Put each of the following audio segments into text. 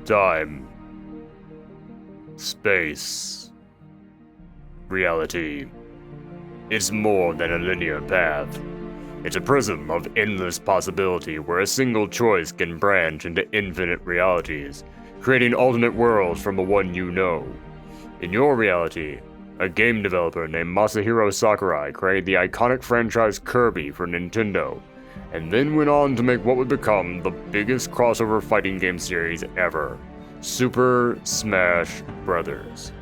Time. Space. Reality. It's more than a linear path. It's a prism of endless possibility where a single choice can branch into infinite realities, creating alternate worlds from the one you know. In your reality, a game developer named Masahiro Sakurai created the iconic franchise Kirby for Nintendo, and then went on to make what would become the biggest crossover fighting game series ever, Super Smash Bros.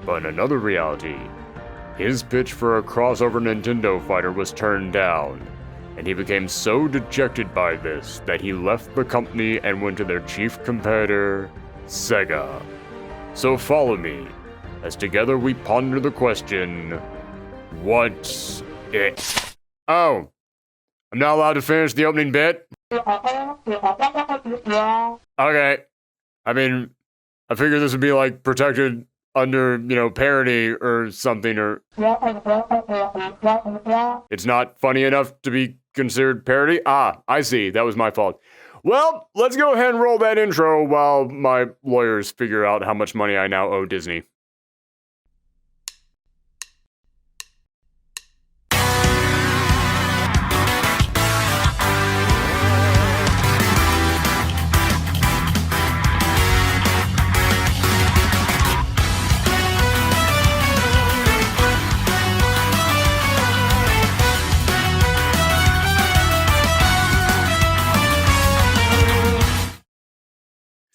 But in another reality, his pitch for a crossover Nintendo fighter was turned down, and he became so dejected by this that he left the company and went to their chief competitor, Sega. So follow me, as together we ponder the question, what's it? Oh, I'm not allowed to finish the opening bit? Okay. I mean, I figured this would be like protected under, parody or something, or... It's not funny enough to be considered parody? Ah, I see. That was my fault. Well, let's go ahead and roll that intro while my lawyers figure out how much money I now owe Disney.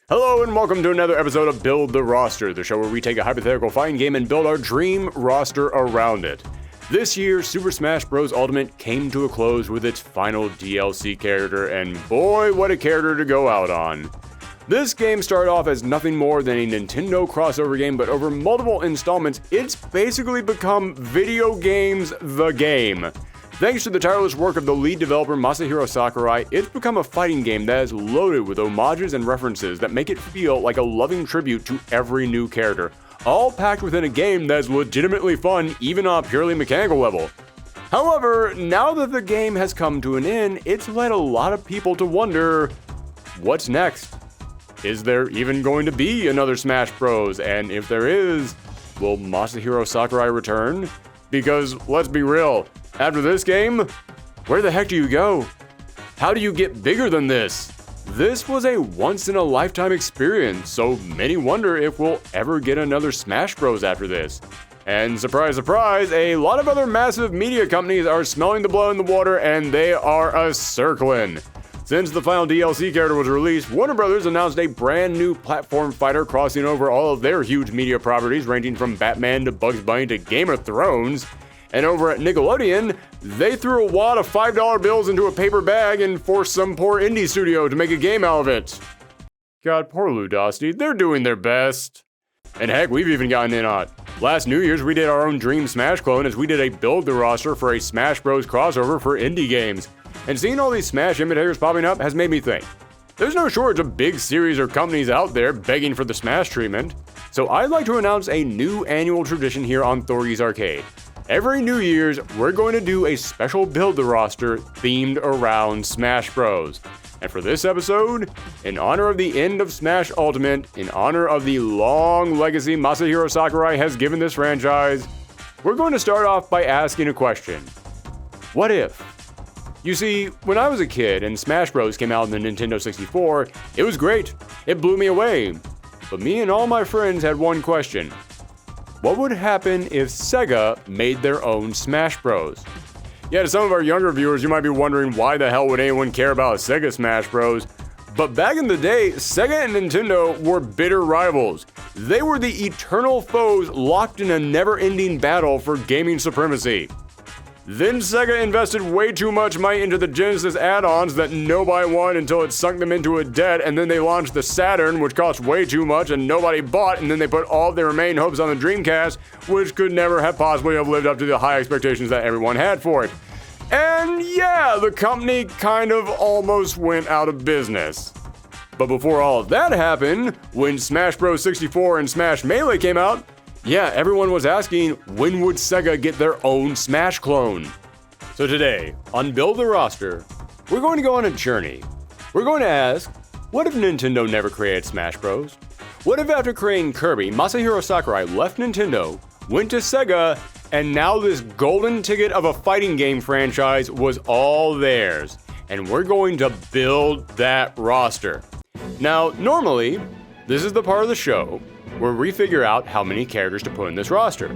Hello and welcome to another episode of Build the Roster, the show where we take a hypothetical fighting game and build our dream roster around it. This year, Super Smash Bros. Ultimate came to a close with its final DLC character, and boy, what a character to go out on. This game started off as nothing more than a Nintendo crossover game, but over multiple installments, it's basically become video games the game. Thanks to the tireless work of the lead developer Masahiro Sakurai, it's become a fighting game that is loaded with homages and references that make it feel like a loving tribute to every new character, all packed within a game that's legitimately fun even on a purely mechanical level. However, now that the game has come to an end, it's led a lot of people to wonder, what's next? Is there even going to be another Smash Bros? And if there is, will Masahiro Sakurai return? Because, let's be real, after this game, where the heck do you go? How do you get bigger than this? This was a once-in-a-lifetime experience, so many wonder if we'll ever get another Smash Bros. After this. And surprise, surprise, a lot of other massive media companies are smelling the blood in the water, and they are a-circling. Since the final DLC character was released, Warner Bros. Announced a brand new platform fighter crossing over all of their huge media properties, ranging from Batman to Bugs Bunny to Game of Thrones. And over at Nickelodeon, they threw a wad of $5 bills into a paper bag and forced some poor indie studio to make a game out of it. God, poor Ludosity, they're doing their best. And heck, we've even gotten in on it. Last New Year's, we did our own Dream Smash clone as we did a Build the Roster for a Smash Bros. Crossover for indie games. And seeing all these Smash imitators popping up has made me think, there's no shortage of big series or companies out there begging for the Smash treatment. So I'd like to announce a new annual tradition here on Thorgy's Arcade. Every New Year's, we're going to do a special Build the Roster themed around Smash Bros. And for this episode, in honor of the end of Smash Ultimate, in honor of the long legacy Masahiro Sakurai has given this franchise, we're going to start off by asking a question. What if? You see, when I was a kid and Smash Bros. Came out in the Nintendo 64, it was great. It blew me away. But me and all my friends had one question. What would happen if Sega made their own Smash Bros? Yeah, to some of our younger viewers, you might be wondering why the hell would anyone care about a Sega Smash Bros? But back in the day, Sega and Nintendo were bitter rivals. They were the eternal foes locked in a never-ending battle for gaming supremacy. Then Sega invested way too much money into the Genesis add-ons that nobody wanted until it sunk them into a debt, and then they launched the Saturn, which cost way too much and nobody bought, and then they put all of their remaining hopes on the Dreamcast, which could never have possibly have lived up to the high expectations that everyone had for it. And yeah, the company kind of almost went out of business. But before all of that happened, when Smash Bros. 64 and Smash Melee came out, yeah, everyone was asking, when would Sega get their own Smash clone? So today, on Build the Roster, we're going to go on a journey. We're going to ask, What if Nintendo never created Smash Bros? What if after creating Kirby, Masahiro Sakurai left Nintendo, went to Sega, and now this golden ticket of a fighting game franchise was all theirs, and we're going to build that roster. Now, normally, this is the part of the show where we figure out how many characters to put in this roster.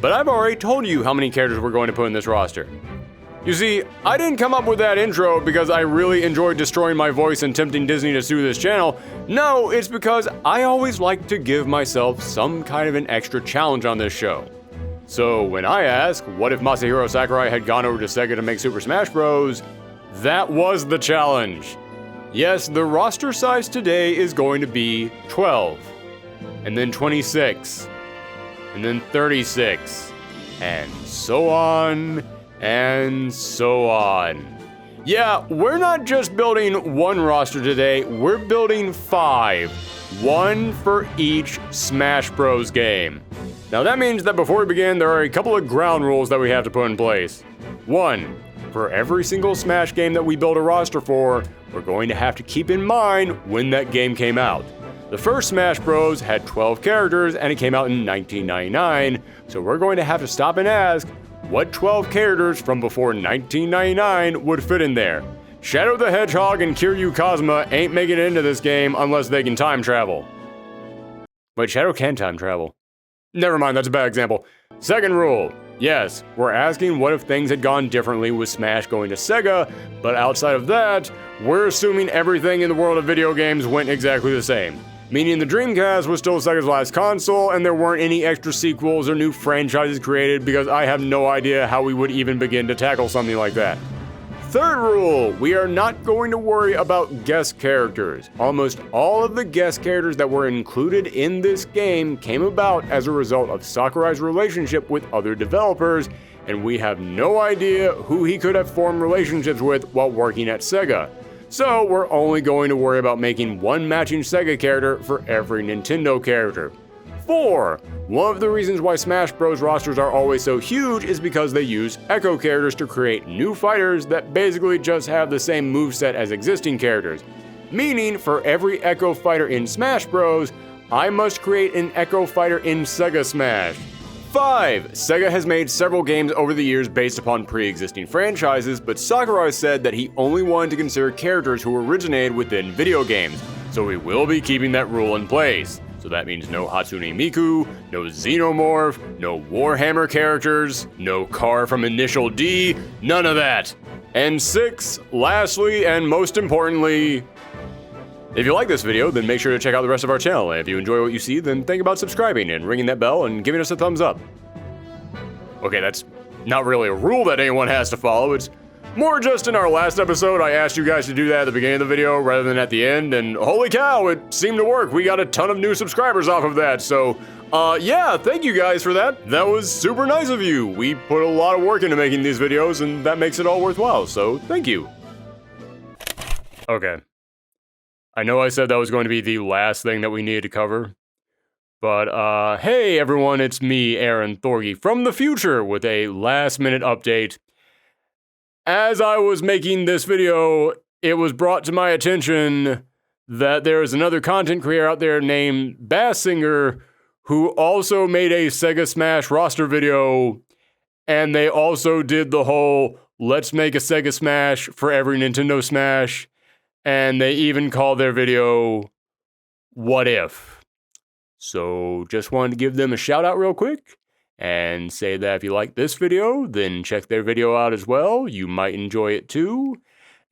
But I've already told you how many characters we're going to put in this roster. You see, I didn't come up with that intro because I really enjoyed destroying my voice and tempting Disney to sue this channel. No, it's because I always like to give myself some kind of an extra challenge on this show. So when I ask, what if Masahiro Sakurai had gone over to Sega to make Super Smash Bros., that was the challenge. Yes, the roster size today is going to be 12, and then 26, and then 36, and so on, and so on. Yeah, we're not just building one roster today, we're building 5. 1 for each Smash Bros. Game. Now that means that before we begin, there are a couple of ground rules that we have to put in place. 1. For every single Smash game that we build a roster for, we're going to have to keep in mind when that game came out. The first Smash Bros. Had 12 characters and it came out in 1999, so we're going to have to stop and ask, what 12 characters from before 1999 would fit in there? Shadow the Hedgehog and Kiryu Kazuma ain't making it into this game unless they can time travel. Wait, Shadow can time travel. Never mind, that's a bad example. Second rule. Yes, we're asking what if things had gone differently with Smash going to Sega, but outside of that, we're assuming everything in the world of video games went exactly the same. Meaning the Dreamcast was still Sega's last console, and there weren't any extra sequels or new franchises created because I have no idea how we would even begin to tackle something like that. Third rule, we are not going to worry about guest characters. Almost all of the guest characters that were included in this game came about as a result of Sakurai's relationship with other developers, and we have no idea who he could have formed relationships with while working at Sega. So we're only going to worry about making one matching Sega character for every Nintendo character. 4. One of the reasons why Smash Bros. Rosters are always so huge is because they use Echo characters to create new fighters that basically just have the same moveset as existing characters. Meaning, for every Echo fighter in Smash Bros., I must create an Echo fighter in Sega Smash. 5. Sega has made several games over the years based upon pre-existing franchises, but Sakurai said that he only wanted to consider characters who originated within video games, so we will be keeping that rule in place. So that means no Hatsune Miku, no Xenomorph, no Warhammer characters, no car from Initial D, none of that. And 6, lastly and most importantly, if you like this video, then make sure to check out the rest of our channel, and if you enjoy what you see, then think about subscribing and ringing that bell and giving us a thumbs up. Okay, that's not really a rule that anyone has to follow, it's more just in our last episode I asked you guys to do that at the beginning of the video rather than at the end, and holy cow, it seemed to work. We got a ton of new subscribers off of that, so yeah, thank you guys for that. That was super nice of you. We put a lot of work into making these videos, and that makes it all worthwhile, so thank you. Okay. I know I said that was going to be the last thing that we needed to cover, but hey everyone, it's me, Aaron Thorgy, from the future with a last-minute update. As I was making this video, it was brought to my attention that there is another content creator out there named Bass Singer who also made a Sega Smash roster video, and they also did the whole let's make a Sega Smash for every Nintendo Smash, and they even called their video What If? So just wanted to give them a shout out real quick and say that if you like this video, then check their video out as well. You might enjoy it too.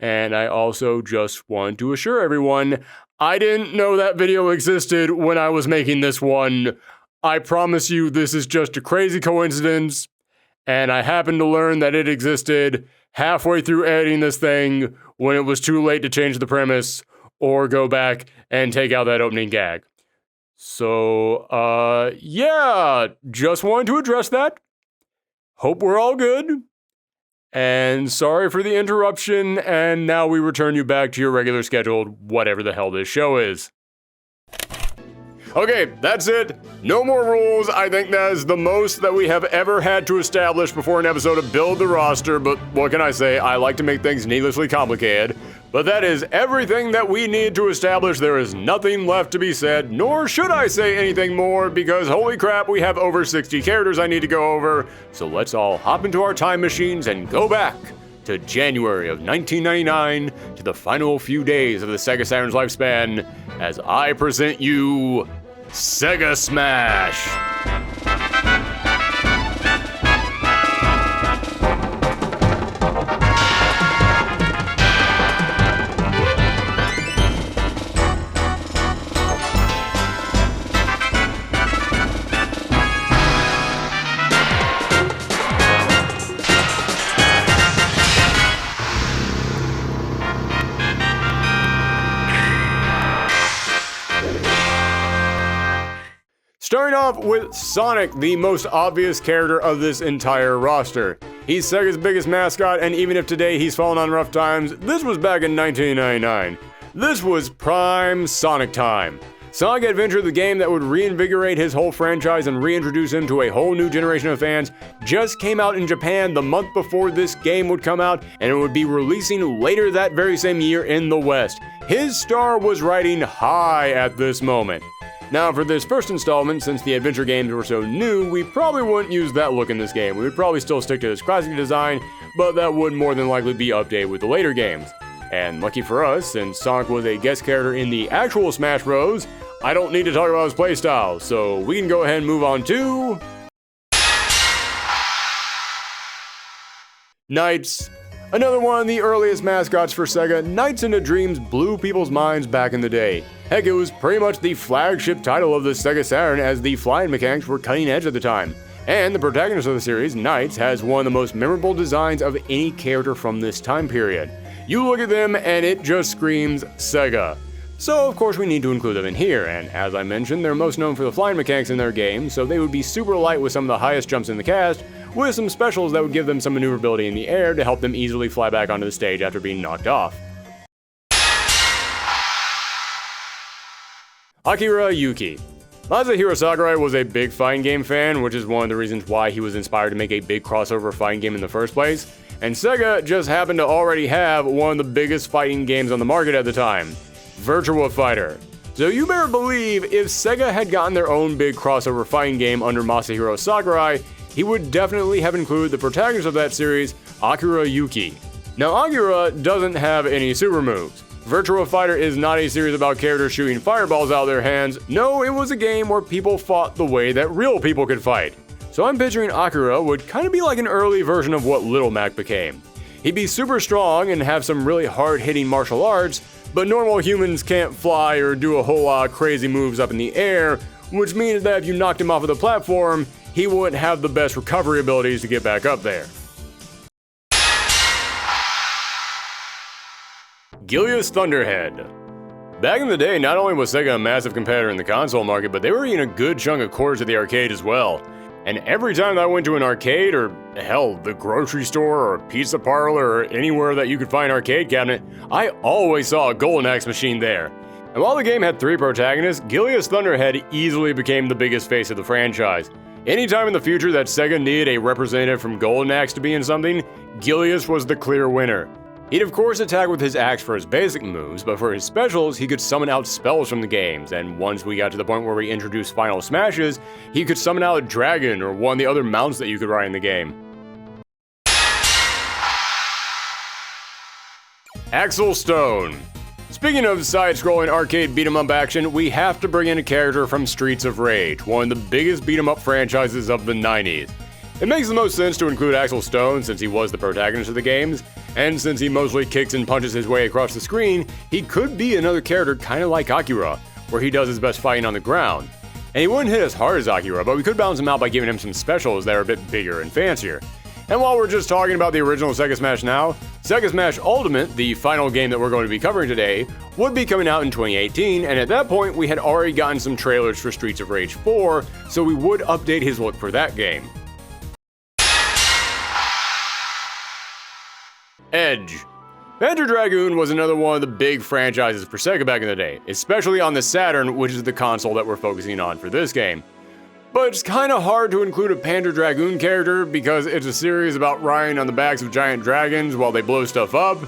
And I also just want to assure everyone, I didn't know that video existed when I was making this one. I promise you this is just a crazy coincidence, and I happened to learn that it existed halfway through editing this thing when it was too late to change the premise or go back and take out that opening gag. So, yeah, just wanted to address that. Hope we're all good. And sorry for the interruption, and now we return you back to your regular scheduled whatever the hell this show is. Okay, that's it. No more rules. I think that is the most that we have ever had to establish before an episode of Build the Roster, but what can I say? I like to make things needlessly complicated. But that is everything that we need to establish. There is nothing left to be said, nor should I say anything more, because holy crap, we have over 60 characters I need to go over. So let's all hop into our time machines and go back to January of 1999 to the final few days of the Sega Saturn's lifespan as I present you Sega Smash! Starting off with Sonic, the most obvious character of this entire roster. He's Sega's biggest mascot, and even if today he's fallen on rough times, this was back in 1999. This was prime Sonic time. Sonic Adventure, the game that would reinvigorate his whole franchise and reintroduce him to a whole new generation of fans, just came out in Japan the month before this game would come out, and it would be releasing later that very same year in the West. His star was riding high at this moment. Now, for this first installment, since the adventure games were so new, we probably wouldn't use that look in this game. We would probably still stick to this classic design, but that would more than likely be updated with the later games. And lucky for us, since Sonic was a guest character in the actual Smash Bros., I don't need to talk about his playstyle, so we can go ahead and move on to Knights. Another one of the earliest mascots for Sega, Knights into Dreams blew people's minds back in the day. Heck, it was pretty much the flagship title of the Sega Saturn, as the flying mechanics were cutting edge at the time. And the protagonist of the series, Knights, has one of the most memorable designs of any character from this time period. You look at them and it just screams Sega. So of course we need to include them in here, and as I mentioned, they're most known for the flying mechanics in their game, so they would be super light with some of the highest jumps in the cast, with some specials that would give them some maneuverability in the air to help them easily fly back onto the stage after being knocked off. Akira Yuki. Masahiro Sakurai was a big fighting game fan, which is one of the reasons why he was inspired to make a big crossover fighting game in the first place, and Sega just happened to already have one of the biggest fighting games on the market at the time, Virtua Fighter. So you better believe if Sega had gotten their own big crossover fighting game under Masahiro Sakurai, he would definitely have included the protagonist of that series, Akira Yuki. Now Akira doesn't have any super moves. Virtua Fighter is not a series about characters shooting fireballs out of their hands. No, it was a game where people fought the way that real people could fight. So I'm picturing Akira would kind of be like an early version of what Little Mac became. He'd be super strong and have some really hard-hitting martial arts, but normal humans can't fly or do a whole lot of crazy moves up in the air, which means that if you knocked him off of the platform, he wouldn't have the best recovery abilities to get back up there. Gilius Thunderhead. Back in the day, not only was Sega a massive competitor in the console market, but they were eating a good chunk of quarters at the arcade as well. And every time that I went to an arcade, or hell, the grocery store, or pizza parlor, or anywhere that you could find an arcade cabinet, I always saw a Golden Axe machine there. And while the game had 3 protagonists, Gilius Thunderhead easily became the biggest face of the franchise. Anytime in the future that Sega needed a representative from Golden Axe to be in something, Gilius was the clear winner. He'd of course attack with his axe for his basic moves, but for his specials, he could summon out spells from the games, and once we got to the point where we introduced Final Smashes, he could summon out a dragon or one of the other mounts that you could ride in the game. Axel Stone. Speaking of side-scrolling arcade beat-em-up action, we have to bring in a character from Streets of Rage, one of the biggest beat-em-up franchises of the 90s. It makes the most sense to include Axel Stone since he was the protagonist of the games, and since he mostly kicks and punches his way across the screen, he could be another character kinda like Akira, where he does his best fighting on the ground. And he wouldn't hit as hard as Akira, but we could balance him out by giving him some specials that are a bit bigger and fancier. And while we're just talking about the original Sega Smash now, Sega Smash Ultimate, the final game that we're going to be covering today, would be coming out in 2018, and at that point we had already gotten some trailers for Streets of Rage 4, so we would update his look for that game. Edge. Panzer Dragoon was another one of the big franchises for Sega back in the day, especially on the Saturn, which is the console that we're focusing on for this game. But it's kinda hard to include a Panzer Dragoon character because it's a series about riding on the backs of giant dragons while they blow stuff up,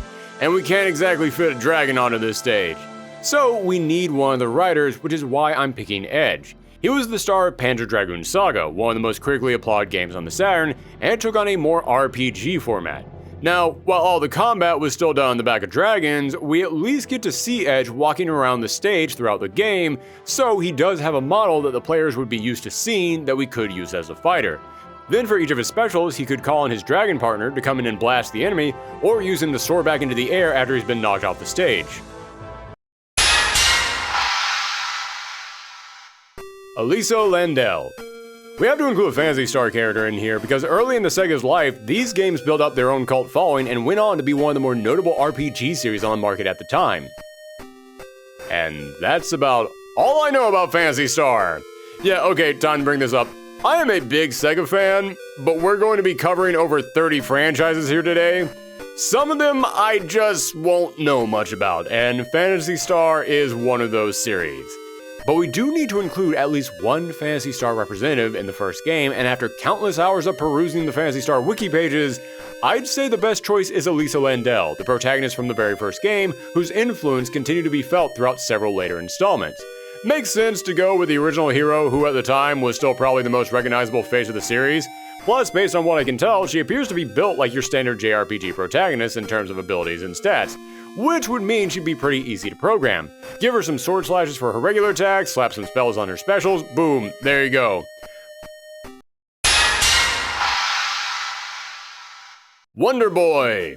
and we can't exactly fit a dragon onto this stage. So we need one of the riders, which is why I'm picking Edge. He was the star of Panzer Dragoon Saga, one of the most critically applauded games on the Saturn, and it took on a more RPG format. Now, while all the combat was still done on the back of dragons, we at least get to see Edge walking around the stage throughout the game, so he does have a model that the players would be used to seeing that we could use as a fighter. Then for each of his specials, he could call on his dragon partner to come in and blast the enemy, or use him to soar back into the air after he's been knocked off the stage. Aliso Landell. We have to include a Phantasy Star character in here because early in the Sega's life, these games built up their own cult following and went on to be one of the more notable RPG series on the market at the time. And that's about all I know about Phantasy Star. Yeah, okay, time to bring this up. I am a big Sega fan, but we're going to be covering over 30 franchises here today. Some of them I just won't know much about, and Phantasy Star is one of those series. But we do need to include at least one Phantasy Star representative in the first game, and after countless hours of perusing the Phantasy Star wiki pages, I'd say the best choice is Aliso Landell, the protagonist from the very first game, whose influence continued to be felt throughout several later installments. Makes sense to go with the original hero, who at the time was still probably the most recognizable face of the series. Plus, based on what I can tell, she appears to be built like your standard JRPG protagonist in terms of abilities and stats, which would mean she'd be pretty easy to program. Give her some sword slashes for her regular attacks, slap some spells on her specials, boom, there you go. Wonder Boy.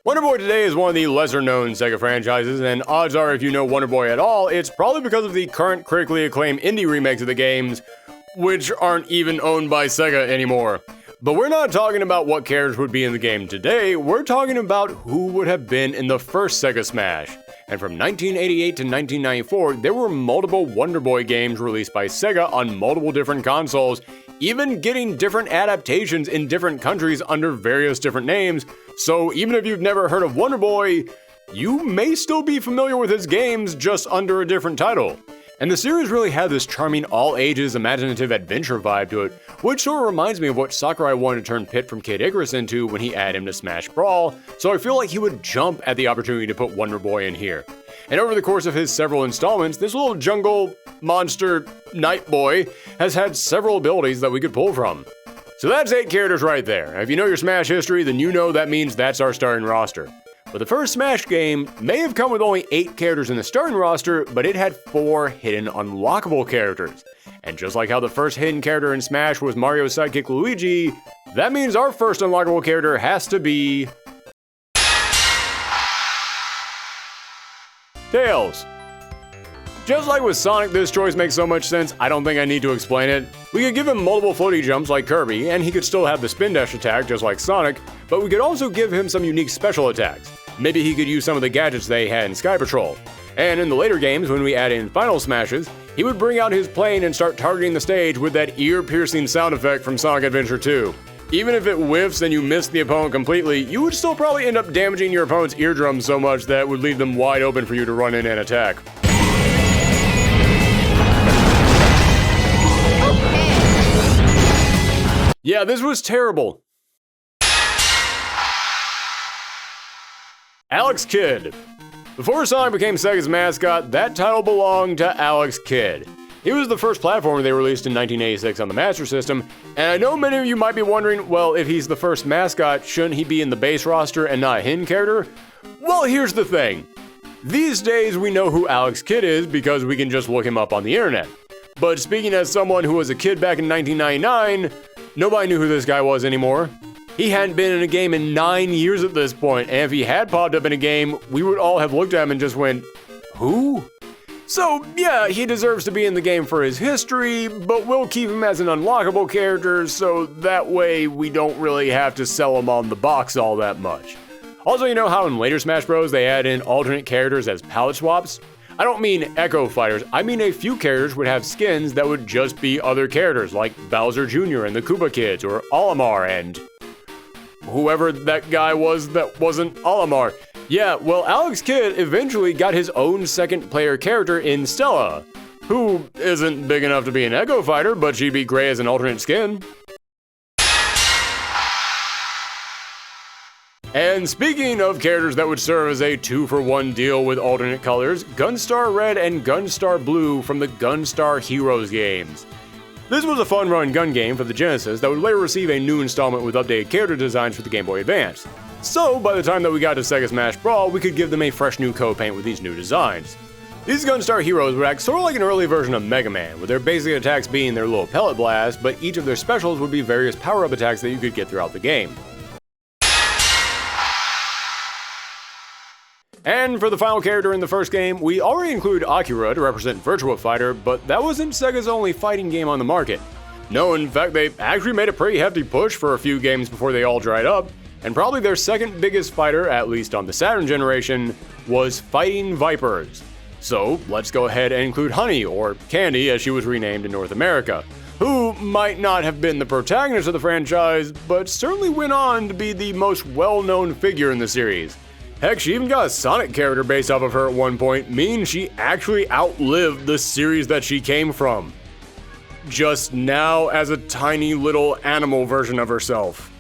Wonder Boy today is one of the lesser known Sega franchises, and odds are if you know Wonder Boy at all, it's probably because of the current critically acclaimed indie remakes of the games, which aren't even owned by Sega anymore. But we're not talking about what characters would be in the game today, we're talking about who would have been in the first Sega Smash. And from 1988 to 1994, there were multiple Wonder Boy games released by Sega on multiple different consoles, even getting different adaptations in different countries under various different names, so even if you've never heard of Wonder Boy, you may still be familiar with his games just under a different title. And the series really had this charming all-ages imaginative adventure vibe to it, which sort of reminds me of what Sakurai wanted to turn Pit from Kid Icarus into when he added him to Smash Brawl, so I feel like he would jump at the opportunity to put Wonder Boy in here. And over the course of his several installments, this little jungle monster night boy has had several abilities that we could pull from. So that's 8 characters right there. If you know your Smash history, then you know that means that's our starting roster. But the first Smash game may have come with only 8 characters in the starting roster, but it had 4 hidden unlockable characters. And just like how the first hidden character in Smash was Mario's sidekick Luigi, that means our first unlockable character has to be Tails. Just like with Sonic, this choice makes so much sense, I don't think I need to explain it. We could give him multiple floaty jumps like Kirby, and he could still have the spin dash attack just like Sonic, but we could also give him some unique special attacks. Maybe he could use some of the gadgets they had in Sky Patrol. And in the later games, when we add in Final Smashes, he would bring out his plane and start targeting the stage with that ear-piercing sound effect from Sonic Adventure 2. Even if it whiffs and you miss the opponent completely, you would still probably end up damaging your opponent's eardrums so much that it would leave them wide open for you to run in and attack. Yeah, this was terrible. Alex Kidd. Before Sonic became Sega's mascot, that title belonged to Alex Kidd. He was the first platformer they released in 1986 on the Master System, and I know many of you might be wondering, well, if he's the first mascot, shouldn't he be in the base roster and not a hidden character? Well, here's the thing. These days, we know who Alex Kidd is because we can just look him up on the internet. But speaking as someone who was a kid back in 1999, nobody knew who this guy was anymore. He hadn't been in a game in 9 years at this point, and if he had popped up in a game, we would all have looked at him and just went, who? So yeah, he deserves to be in the game for his history, but we'll keep him as an unlockable character, so that way we don't really have to sell him on the box all that much. Also, you know how in later Smash Bros. They add in alternate characters as palette swaps? I don't mean Echo Fighters, I mean a few characters would have skins that would just be other characters, like Bowser Jr. and the Koopa Kids, or Olimar and whoever that guy was that wasn't Olimar. Yeah, well, Alex Kidd eventually got his own second player character in Stella, who isn't big enough to be an Echo Fighter, but she'd be great as an alternate skin. And speaking of characters that would serve as a 2-for-1 deal with alternate colors, Gunstar Red and Gunstar Blue from the Gunstar Heroes games. This was a fun-run gun game for the Genesis that would later receive a new installment with updated character designs for the Game Boy Advance. So, by the time that we got to Sega Smash Brawl, we could give them a fresh new coat paint with these new designs. These Gunstar Heroes would act sort of like an early version of Mega Man, with their basic attacks being their little pellet blast, but each of their specials would be various power-up attacks that you could get throughout the game. And for the final character in the first game, we already include Akira to represent Virtua Fighter, but that wasn't Sega's only fighting game on the market. No, in fact, they actually made a pretty hefty push for a few games before they all dried up, and probably their second biggest fighter, at least on the Saturn generation, was Fighting Vipers. So let's go ahead and include Honey, or Candy as she was renamed in North America, who might not have been the protagonist of the franchise, but certainly went on to be the most well-known figure in the series. Heck, she even got a Sonic character based off of her at one point, meaning she actually outlived the series that she came from. Just now as a tiny little animal version of herself.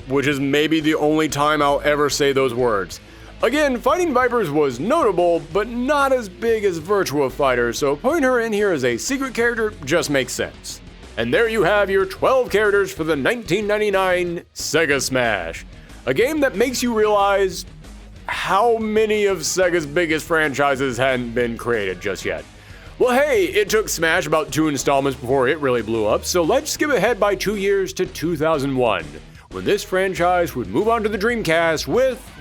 Which is maybe the only time I'll ever say those words. Again, Fighting Vipers was notable, but not as big as Virtua Fighter, so putting her in here as a secret character just makes sense. And there you have your 12 characters for the 1999 Sega Smash. A game that makes you realize how many of Sega's biggest franchises hadn't been created just yet. Well, hey, it took Smash about 2 installments before it really blew up, so let's skip ahead by 2 years to 2001, when this franchise would move on to the Dreamcast with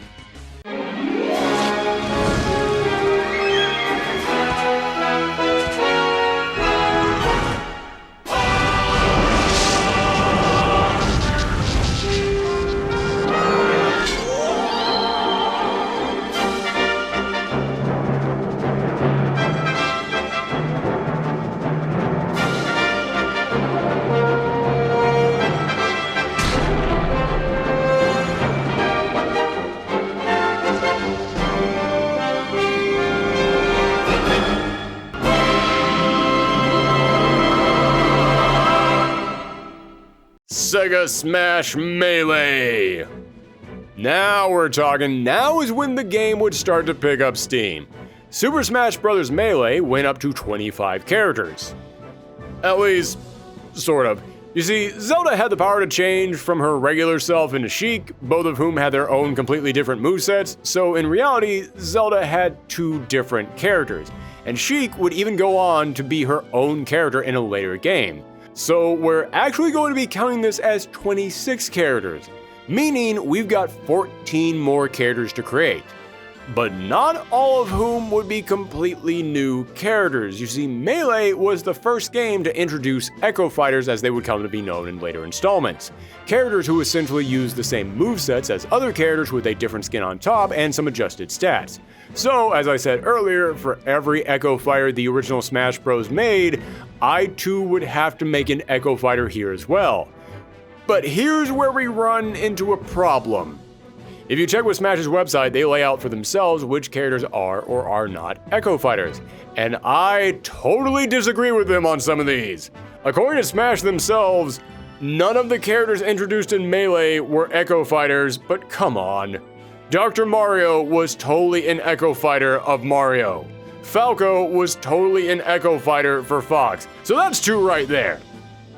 Sega Smash Melee. Now we're talking. Now is when the game would start to pick up steam. Super Smash Bros. Melee went up to 25 characters. At least, sort of. You see, Zelda had the power to change from her regular self into Sheik, both of whom had their own completely different movesets, so in reality, Zelda had 2 different characters, and Sheik would even go on to be her own character in a later game. So we're actually going to be counting this as 26 characters, meaning we've got 14 more characters to create. But not all of whom would be completely new characters. You see, Melee was the first game to introduce Echo Fighters as they would come to be known in later installments. Characters who essentially use the same movesets as other characters with a different skin on top and some adjusted stats. So, as I said earlier, for every Echo Fighter the original Smash Bros. Made, I too would have to make an Echo Fighter here as well. But here's where we run into a problem. If you check with Smash's website, they lay out for themselves which characters are or are not Echo Fighters, and I totally disagree with them on some of these. According to Smash themselves, none of the characters introduced in Melee were Echo Fighters, but come on. Dr. Mario was totally an Echo Fighter of Mario. Falco was totally an Echo Fighter for Fox, so that's 2 right there.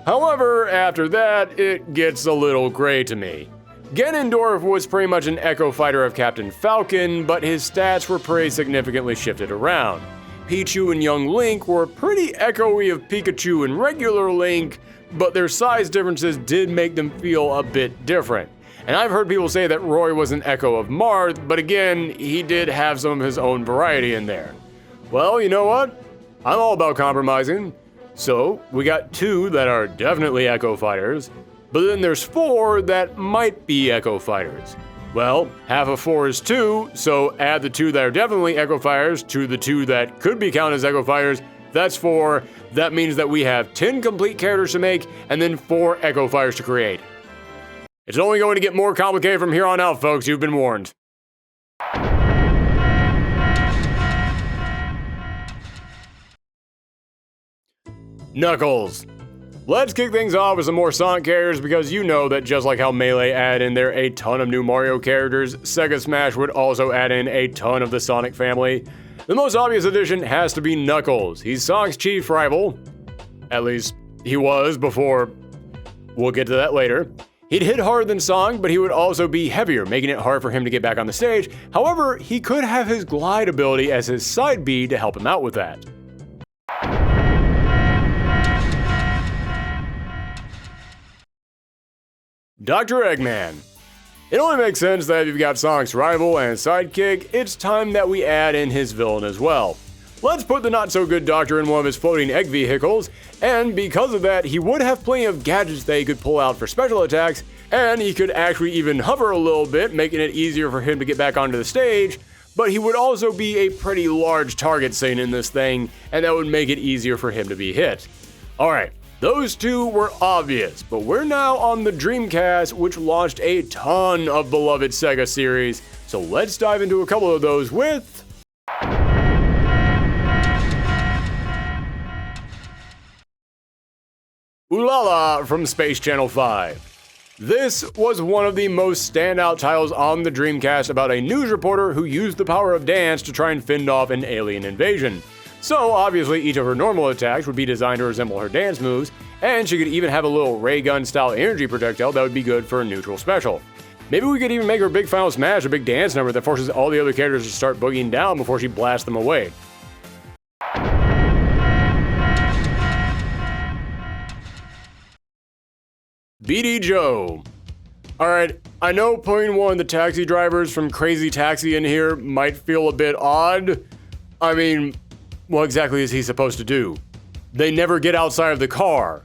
However, after that, it gets a little gray to me. Ganondorf was pretty much an Echo Fighter of Captain Falcon, but his stats were pretty significantly shifted around. Pichu and young Link were pretty echoey of Pikachu and regular Link, but their size differences did make them feel a bit different. And I've heard people say that Roy was an echo of Marth, but again, he did have some of his own variety in there. Well, you know what? I'm all about compromising. So, we got 2 that are definitely Echo Fighters, but then there's 4 that might be Echo Fighters. Well, half of 4 is 2, so add the 2 that are definitely Echo Fighters to the 2 that could be counted as Echo Fighters. That's 4. That means that we have 10 complete characters to make, and then 4 Echo Fighters to create. It's only going to get more complicated from here on out, folks. You've been warned. Knuckles. Let's kick things off with some more Sonic characters because you know that just like how Melee add in there a ton of new Mario characters, Sega Smash would also add in a ton of the Sonic family. The most obvious addition has to be Knuckles. He's Sonic's chief rival. At least, he was before. We'll get to that later. He'd hit harder than Sonic, but he would also be heavier, making it hard for him to get back on the stage. However, he could have his glide ability as his side B to help him out with that. Dr. Eggman. It only makes sense that if you've got Sonic's rival and sidekick, it's time that we add in his villain as well. Let's put the not-so-good Doctor in one of his floating egg vehicles, and because of that, he would have plenty of gadgets that he could pull out for special attacks, and he could actually even hover a little bit, making it easier for him to get back onto the stage, but he would also be a pretty large target scene in this thing, and that would make it easier for him to be hit. Alright. Those two were obvious, but we're now on the Dreamcast, which launched a ton of beloved Sega series, so let's dive into a couple of those with... Ulala from Space Channel 5. This was one of the most standout titles on the Dreamcast about a news reporter who used the power of dance to try and fend off an alien invasion. So obviously each of her normal attacks would be designed to resemble her dance moves, and she could even have a little ray gun style energy projectile that would be good for a neutral special. Maybe we could even make her big final smash a big dance number that forces all the other characters to start boogieing down before she blasts them away. BD Joe. Alright, I know putting one of the taxi drivers from Crazy Taxi in here might feel a bit odd. I mean, what exactly is he supposed to do? They never get outside of the car.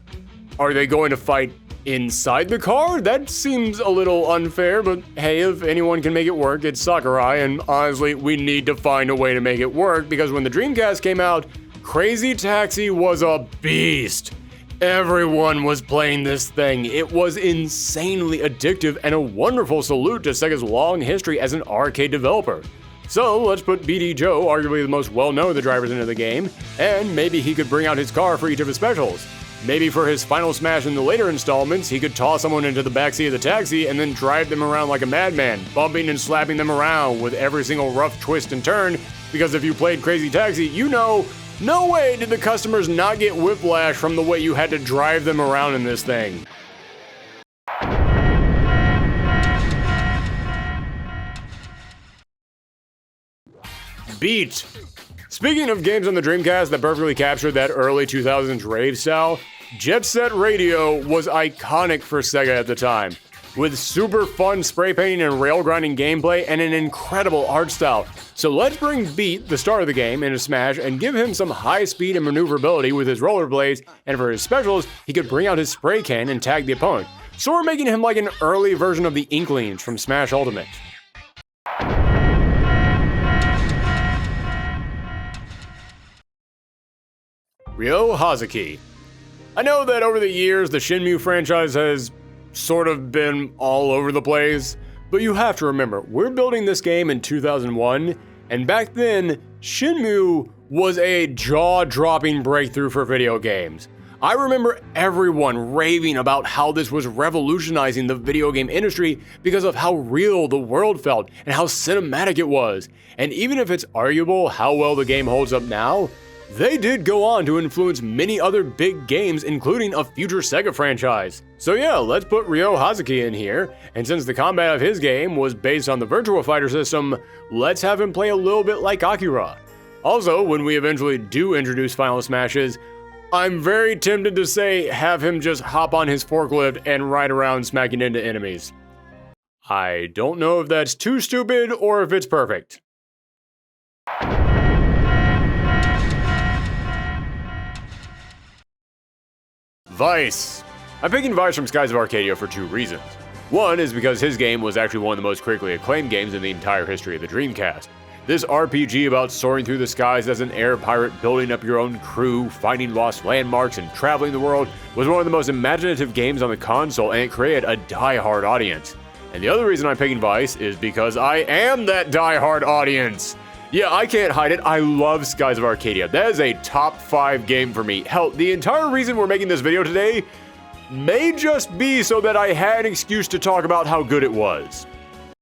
Are they going to fight inside the car? That seems a little unfair, but hey, if anyone can make it work, it's Sakurai, and honestly, we need to find a way to make it work, because when the Dreamcast came out, Crazy Taxi was a beast. Everyone was playing this thing. It was insanely addictive and a wonderful salute to Sega's long history as an arcade developer. So let's put BD Joe, arguably the most well-known of the drivers, into the game, and maybe he could bring out his car for each of his specials. Maybe for his final smash in the later installments, he could toss someone into the backseat of the taxi and then drive them around like a madman, bumping and slapping them around with every single rough twist and turn, because if you played Crazy Taxi, you know, no way did the customers not get whiplash from the way you had to drive them around in this thing. Beat. Speaking of games on the Dreamcast that perfectly captured that early 2000s rave style, Jet Set Radio was iconic for Sega at the time, with super fun spray painting and rail grinding gameplay and an incredible art style. So let's bring Beat, the star of the game, into Smash and give him some high speed and maneuverability with his rollerblades, and for his specials, he could bring out his spray can and tag the opponent. So we're making him like an early version of the Inklings from Smash Ultimate. Ryo Hazuki. I know that over the years, the Shenmue franchise has sort of been all over the place, but you have to remember, we're building this game in 2001, and back then, Shenmue was a jaw-dropping breakthrough for video games. I remember everyone raving about how this was revolutionizing the video game industry because of how real the world felt and how cinematic it was. And even if it's arguable how well the game holds up now, they did go on to influence many other big games, including a future Sega franchise. So yeah, let's put Ryo Hazuki in here, and since the combat of his game was based on the Virtua Fighter system, let's have him play a little bit like Akira. Also, when we eventually do introduce Final Smashes, I'm very tempted to say have him just hop on his forklift and ride around smacking into enemies. I don't know if that's too stupid or if it's perfect. Vice. I'm picking Vice from Skies of Arcadia for two reasons. One is because his game was actually one of the most critically acclaimed games in the entire history of the Dreamcast. This RPG about soaring through the skies as an air pirate, building up your own crew, finding lost landmarks, and traveling the world was one of the most imaginative games on the console, and it created a die-hard audience. And the other reason I'm picking Vice is because I am that die-hard audience. Yeah, I can't hide it. I love Skies of Arcadia. That is a top 5 game for me. Hell, the entire reason we're making this video today may just be so that I had an excuse to talk about how good it was.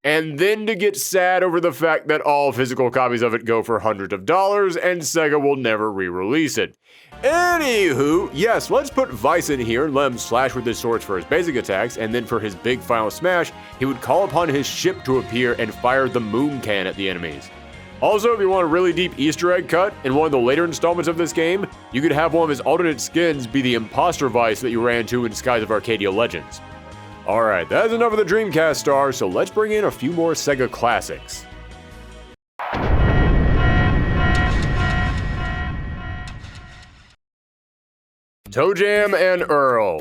And then to get sad over the fact that all physical copies of it go for hundreds of dollars and Sega will never re-release it. Anywho, yes, let's put Vice in here and let him slash with his swords for his basic attacks, and then for his big final smash, he would call upon his ship to appear and fire the moon can at the enemies. Also, if you want a really deep Easter egg cut in one of the later installments of this game, you could have one of his alternate skins be the imposter Vice that you ran into in Skies of Arcadia Legends. Alright, that's enough of the Dreamcast stars, so let's bring in a few more Sega classics. ToeJam and Earl.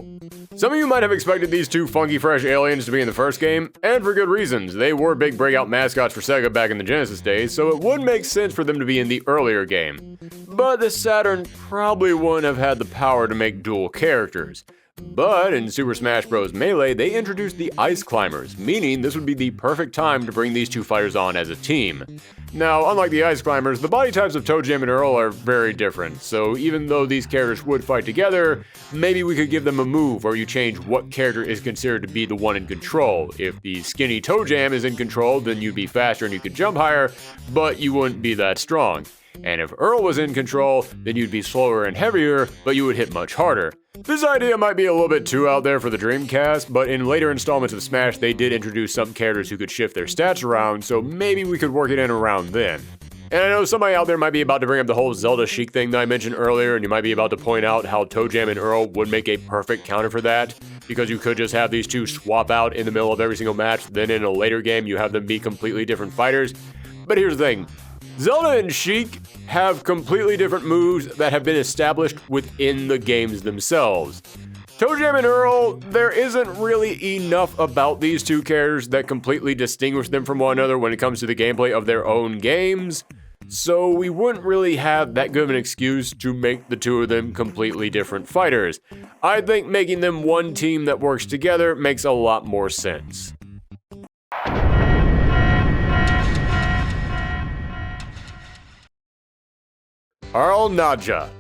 Some of you might have expected these two funky fresh aliens to be in the first game, and for good reasons. They were big breakout mascots for Sega back in the Genesis days, so it would make sense for them to be in the earlier game. But the Saturn probably wouldn't have had the power to make dual characters. But in Super Smash Bros. Melee, they introduced the Ice Climbers, meaning this would be the perfect time to bring these two fighters on as a team. Now, unlike the Ice Climbers, the body types of ToeJam and Earl are very different, so even though these characters would fight together, maybe we could give them a move where you change what character is considered to be the one in control. If the skinny ToeJam is in control, then you'd be faster and you could jump higher, but you wouldn't be that strong. And if Earl was in control, then you'd be slower and heavier, but you would hit much harder. This idea might be a little bit too out there for the Dreamcast, but in later installments of Smash, they did introduce some characters who could shift their stats around, so maybe we could work it in around then. And I know somebody out there might be about to bring up the whole Zelda Sheik thing that I mentioned earlier, and you might be about to point out how ToeJam and Earl would make a perfect counter for that, because you could just have these two swap out in the middle of every single match, then in a later game you have them be completely different fighters. But here's the thing. Zelda and Sheik have completely different moves that have been established within the games themselves. ToeJam and Earl, there isn't really enough about these two characters that completely distinguish them from one another when it comes to the gameplay of their own games, so we wouldn't really have that good of an excuse to make the two of them completely different fighters. I think making them one team that works together makes a lot more sense. Earl Nadja.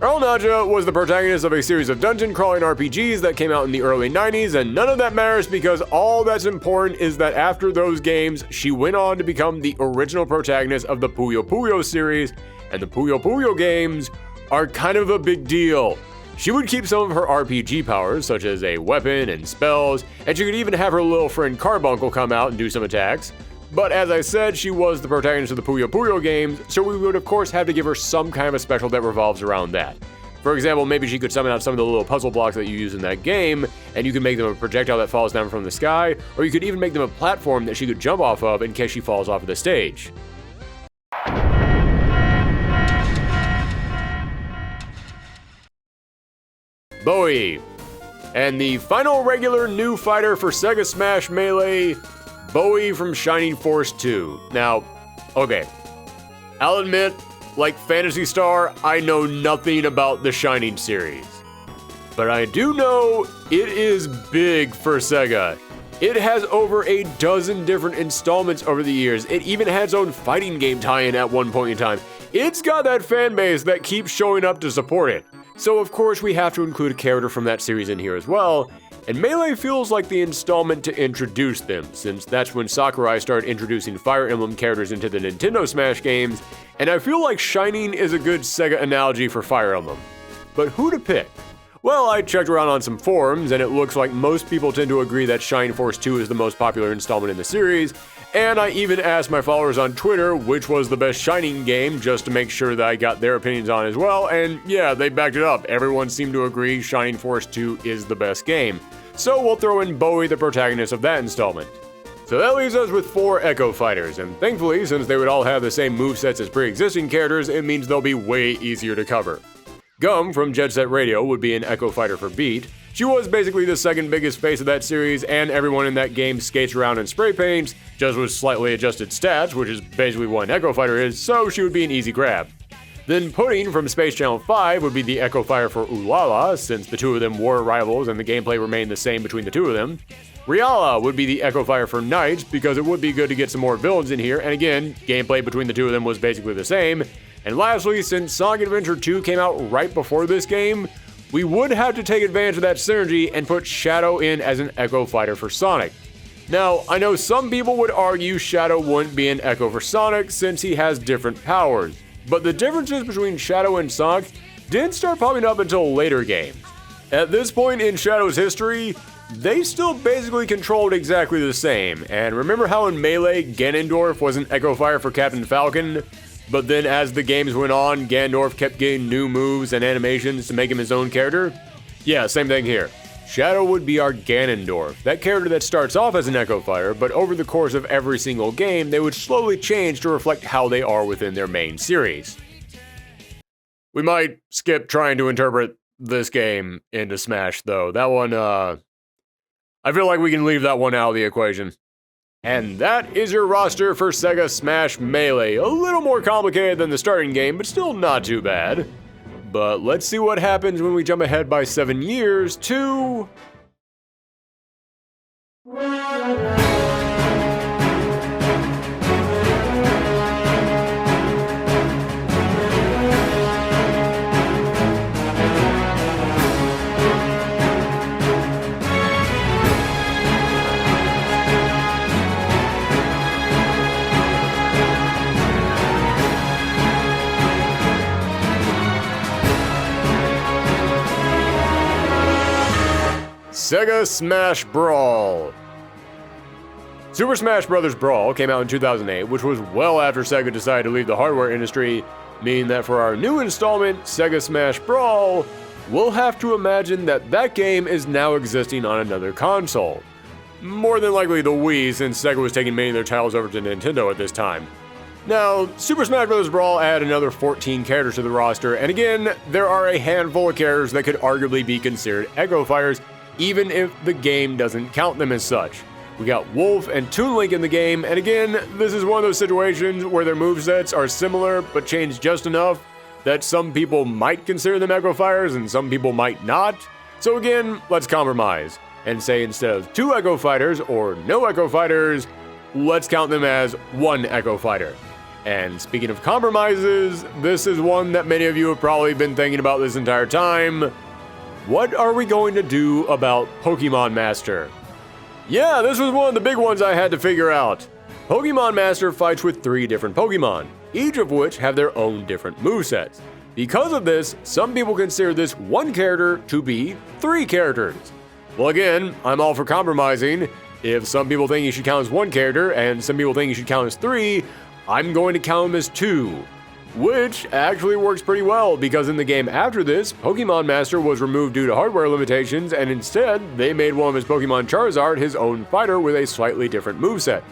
Earl Nadja was the protagonist of a series of dungeon-crawling RPGs that came out in the early 90s, and none of that matters because all that's important is that after those games, she went on to become the original protagonist of the Puyo Puyo series, and the Puyo Puyo games are kind of a big deal. She would keep some of her RPG powers, such as a weapon and spells, and she could even have her little friend Carbuncle come out and do some attacks. But as I said, she was the protagonist of the Puyo Puyo games, so we would of course have to give her some kind of a special that revolves around that. For example, maybe she could summon out some of the little puzzle blocks that you use in that game, and you could make them a projectile that falls down from the sky, or you could even make them a platform that she could jump off of in case she falls off of the stage. Bowie. And the final regular new fighter for Sega Smash Melee, Bowie from Shining Force 2. Now, okay, I'll admit, like Phantasy Star, I know nothing about the Shining series. But I do know it is big for Sega. It has over a dozen different installments over the years. It even had its own fighting game tie-in at one point in time. It's got that fan base that keeps showing up to support it. So of course we have to include a character from that series in here as well. And Melee feels like the installment to introduce them, since that's when Sakurai started introducing Fire Emblem characters into the Nintendo Smash games, and I feel like Shining is a good Sega analogy for Fire Emblem. But who to pick? Well, I checked around on some forums, and it looks like most people tend to agree that Shining Force 2 is the most popular installment in the series, and I even asked my followers on Twitter which was the best Shining game just to make sure that I got their opinions on as well, and yeah, they backed it up. Everyone seemed to agree Shining Force 2 is the best game. So we'll throw in Bowie, the protagonist of that installment. So that leaves us with 4 Echo Fighters, and thankfully, since they would all have the same movesets as pre-existing characters, it means they'll be way easier to cover. Gum from Jet Set Radio would be an Echo Fighter for Beat. She was basically the second biggest face of that series, and everyone in that game skates around in spray paints, just with slightly adjusted stats, which is basically what an Echo Fighter is, so she would be an easy grab. Then Pudding from Space Channel 5 would be the Echo Fighter for Ulala, since the two of them were rivals and the gameplay remained the same between the two of them. Riala would be the Echo Fire for Knights because it would be good to get some more villains in here, and again, gameplay between the two of them was basically the same. And lastly, since Sonic Adventure 2 came out right before this game, we would have to take advantage of that synergy and put Shadow in as an Echo Fighter for Sonic. Now, I know some people would argue Shadow wouldn't be an Echo for Sonic since he has different powers, but the differences between Shadow and Sonic didn't start popping up until later games. At this point in Shadow's history, they still basically controlled exactly the same, and remember how in Melee, Ganondorf was an Echo Fire for Captain Falcon? But then as the games went on, Ganondorf kept getting new moves and animations to make him his own character? Yeah, same thing here. Shadow would be our Ganondorf, that character that starts off as an Echo Fire, but over the course of every single game, they would slowly change to reflect how they are within their main series. We might skip trying to interpret this game into Smash, though. That one, I feel like we can leave that one out of the equation. And that is your roster for Sega Smash Melee. A little more complicated than the starting game, but still not too bad. But let's see what happens when we jump ahead by 7 years to... Sega Smash Brawl. Super Smash Bros. Brawl came out in 2008, which was well after Sega decided to leave the hardware industry, meaning that for our new installment, Sega Smash Brawl, we'll have to imagine that that game is now existing on another console. More than likely the Wii, since Sega was taking many of their titles over to Nintendo at this time. Now, Super Smash Bros. Brawl added another 14 characters to the roster, and again, there are a handful of characters that could arguably be considered Echo Fighters, even if the game doesn't count them as such. We got Wolf and Toon Link in the game, and again, this is one of those situations where their movesets are similar but changed just enough that some people might consider them Echo Fighters and some people might not. So again, let's compromise and say instead of 2 Echo Fighters or no Echo Fighters, let's count them as 1 Echo Fighter. And speaking of compromises, this is one that many of you have probably been thinking about this entire time. What are we going to do about Pokemon Master? Yeah, this was one of the big ones I had to figure out. Pokemon Master fights with 3 different Pokemon, each of which have their own different movesets. Because of this, some people consider this one character to be 3 characters. Well again, I'm all for compromising. If some people think you should count as 1 character and some people think you should count as 3, I'm going to count them as 2. Which actually works pretty well, because in the game after this, Pokemon Master was removed due to hardware limitations, and instead, they made one of his Pokemon Charizard his own fighter with a slightly different moveset.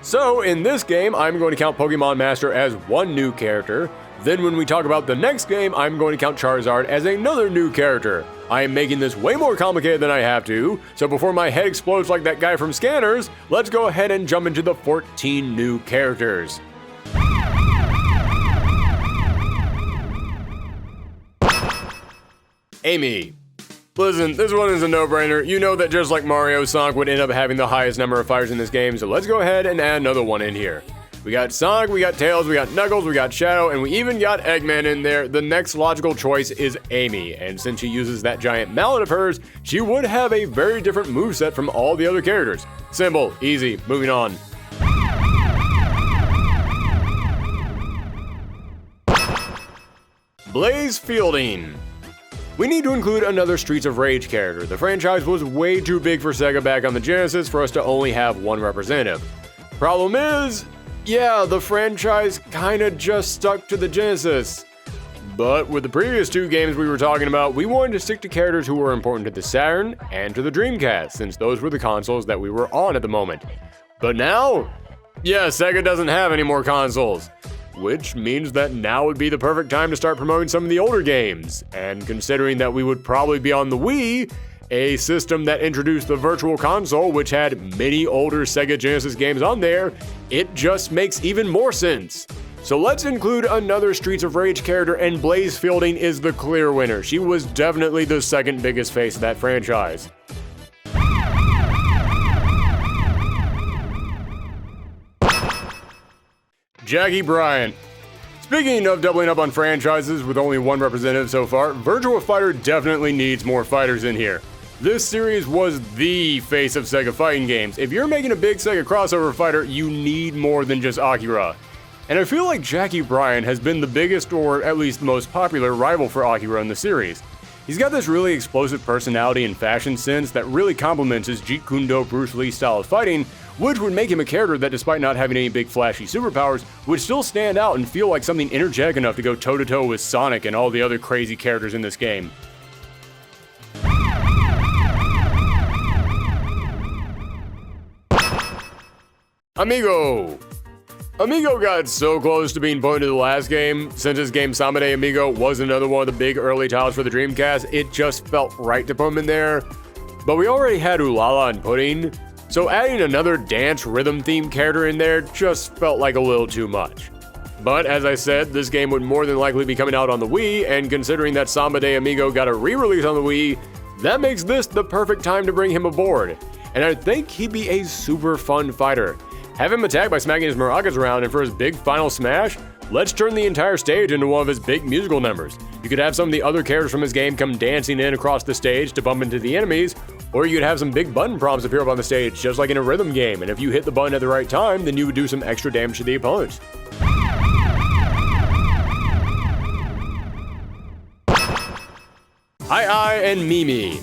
So in this game, I'm going to count Pokemon Master as 1 new character, then when we talk about the next game, I'm going to count Charizard as another new character. I am making this way more complicated than I have to, so before my head explodes like that guy from Scanners, let's go ahead and jump into the 14 new characters. Amy. Listen, this one is a no-brainer. You know that just like Mario, Sonic would end up having the highest number of fighters in this game, so let's go ahead and add another one in here. We got Sonic, we got Tails, we got Knuckles, we got Shadow, and we even got Eggman in there. The next logical choice is Amy, and since she uses that giant mallet of hers, she would have a very different moveset from all the other characters. Simple, easy, moving on. Blaze Fielding. We need to include another Streets of Rage character. The franchise was way too big for Sega back on the Genesis for us to only have 1 representative. Problem is, yeah, the franchise kinda just stuck to the Genesis. But with the previous 2 games we were talking about, we wanted to stick to characters who were important to the Saturn and to the Dreamcast, since those were the consoles that we were on at the moment. But now, yeah, Sega doesn't have any more consoles. Which means that now would be the perfect time to start promoting some of the older games. And considering that we would probably be on the Wii, a system that introduced the Virtual Console, which had many older Sega Genesis games on there, it just makes even more sense. So let's include another Streets of Rage character, and Blaze Fielding is the clear winner. She was definitely the second biggest face of that franchise. Jackie Bryant. Speaking of doubling up on franchises with only one representative so far, Virtua Fighter definitely needs more fighters in here. This series was the face of Sega fighting games. If you're making a big Sega crossover fighter, you need more than just Akira. And I feel like Jackie Bryant has been the biggest, or at least most popular, rival for Akira in the series. He's got this really explosive personality and fashion sense that really complements his Jeet Kune Do Bruce Lee style of fighting, which would make him a character that, despite not having any big flashy superpowers, would still stand out and feel like something energetic enough to go toe-to-toe with Sonic and all the other crazy characters in this game. Amigo! Amigo got so close to being put into the last game. Since his game Samba de Amigo was another one of the big early titles for the Dreamcast, it just felt right to put him in there. But we already had Ulala and Pudding, so adding another dance rhythm themed character in there just felt like a little too much. But as I said, this game would more than likely be coming out on the Wii, and considering that Samba de Amigo got a re-release on the Wii, that makes this the perfect time to bring him aboard. And I think he'd be a super fun fighter. Have him attack by smacking his maracas around, and for his big final smash, let's turn the entire stage into one of his big musical numbers. You could have some of the other characters from his game come dancing in across the stage to bump into the enemies, or you could have some big button prompts appear up on the stage, just like in a rhythm game, and if you hit the button at the right time, then you would do some extra damage to the opponents. Ai and Mimi.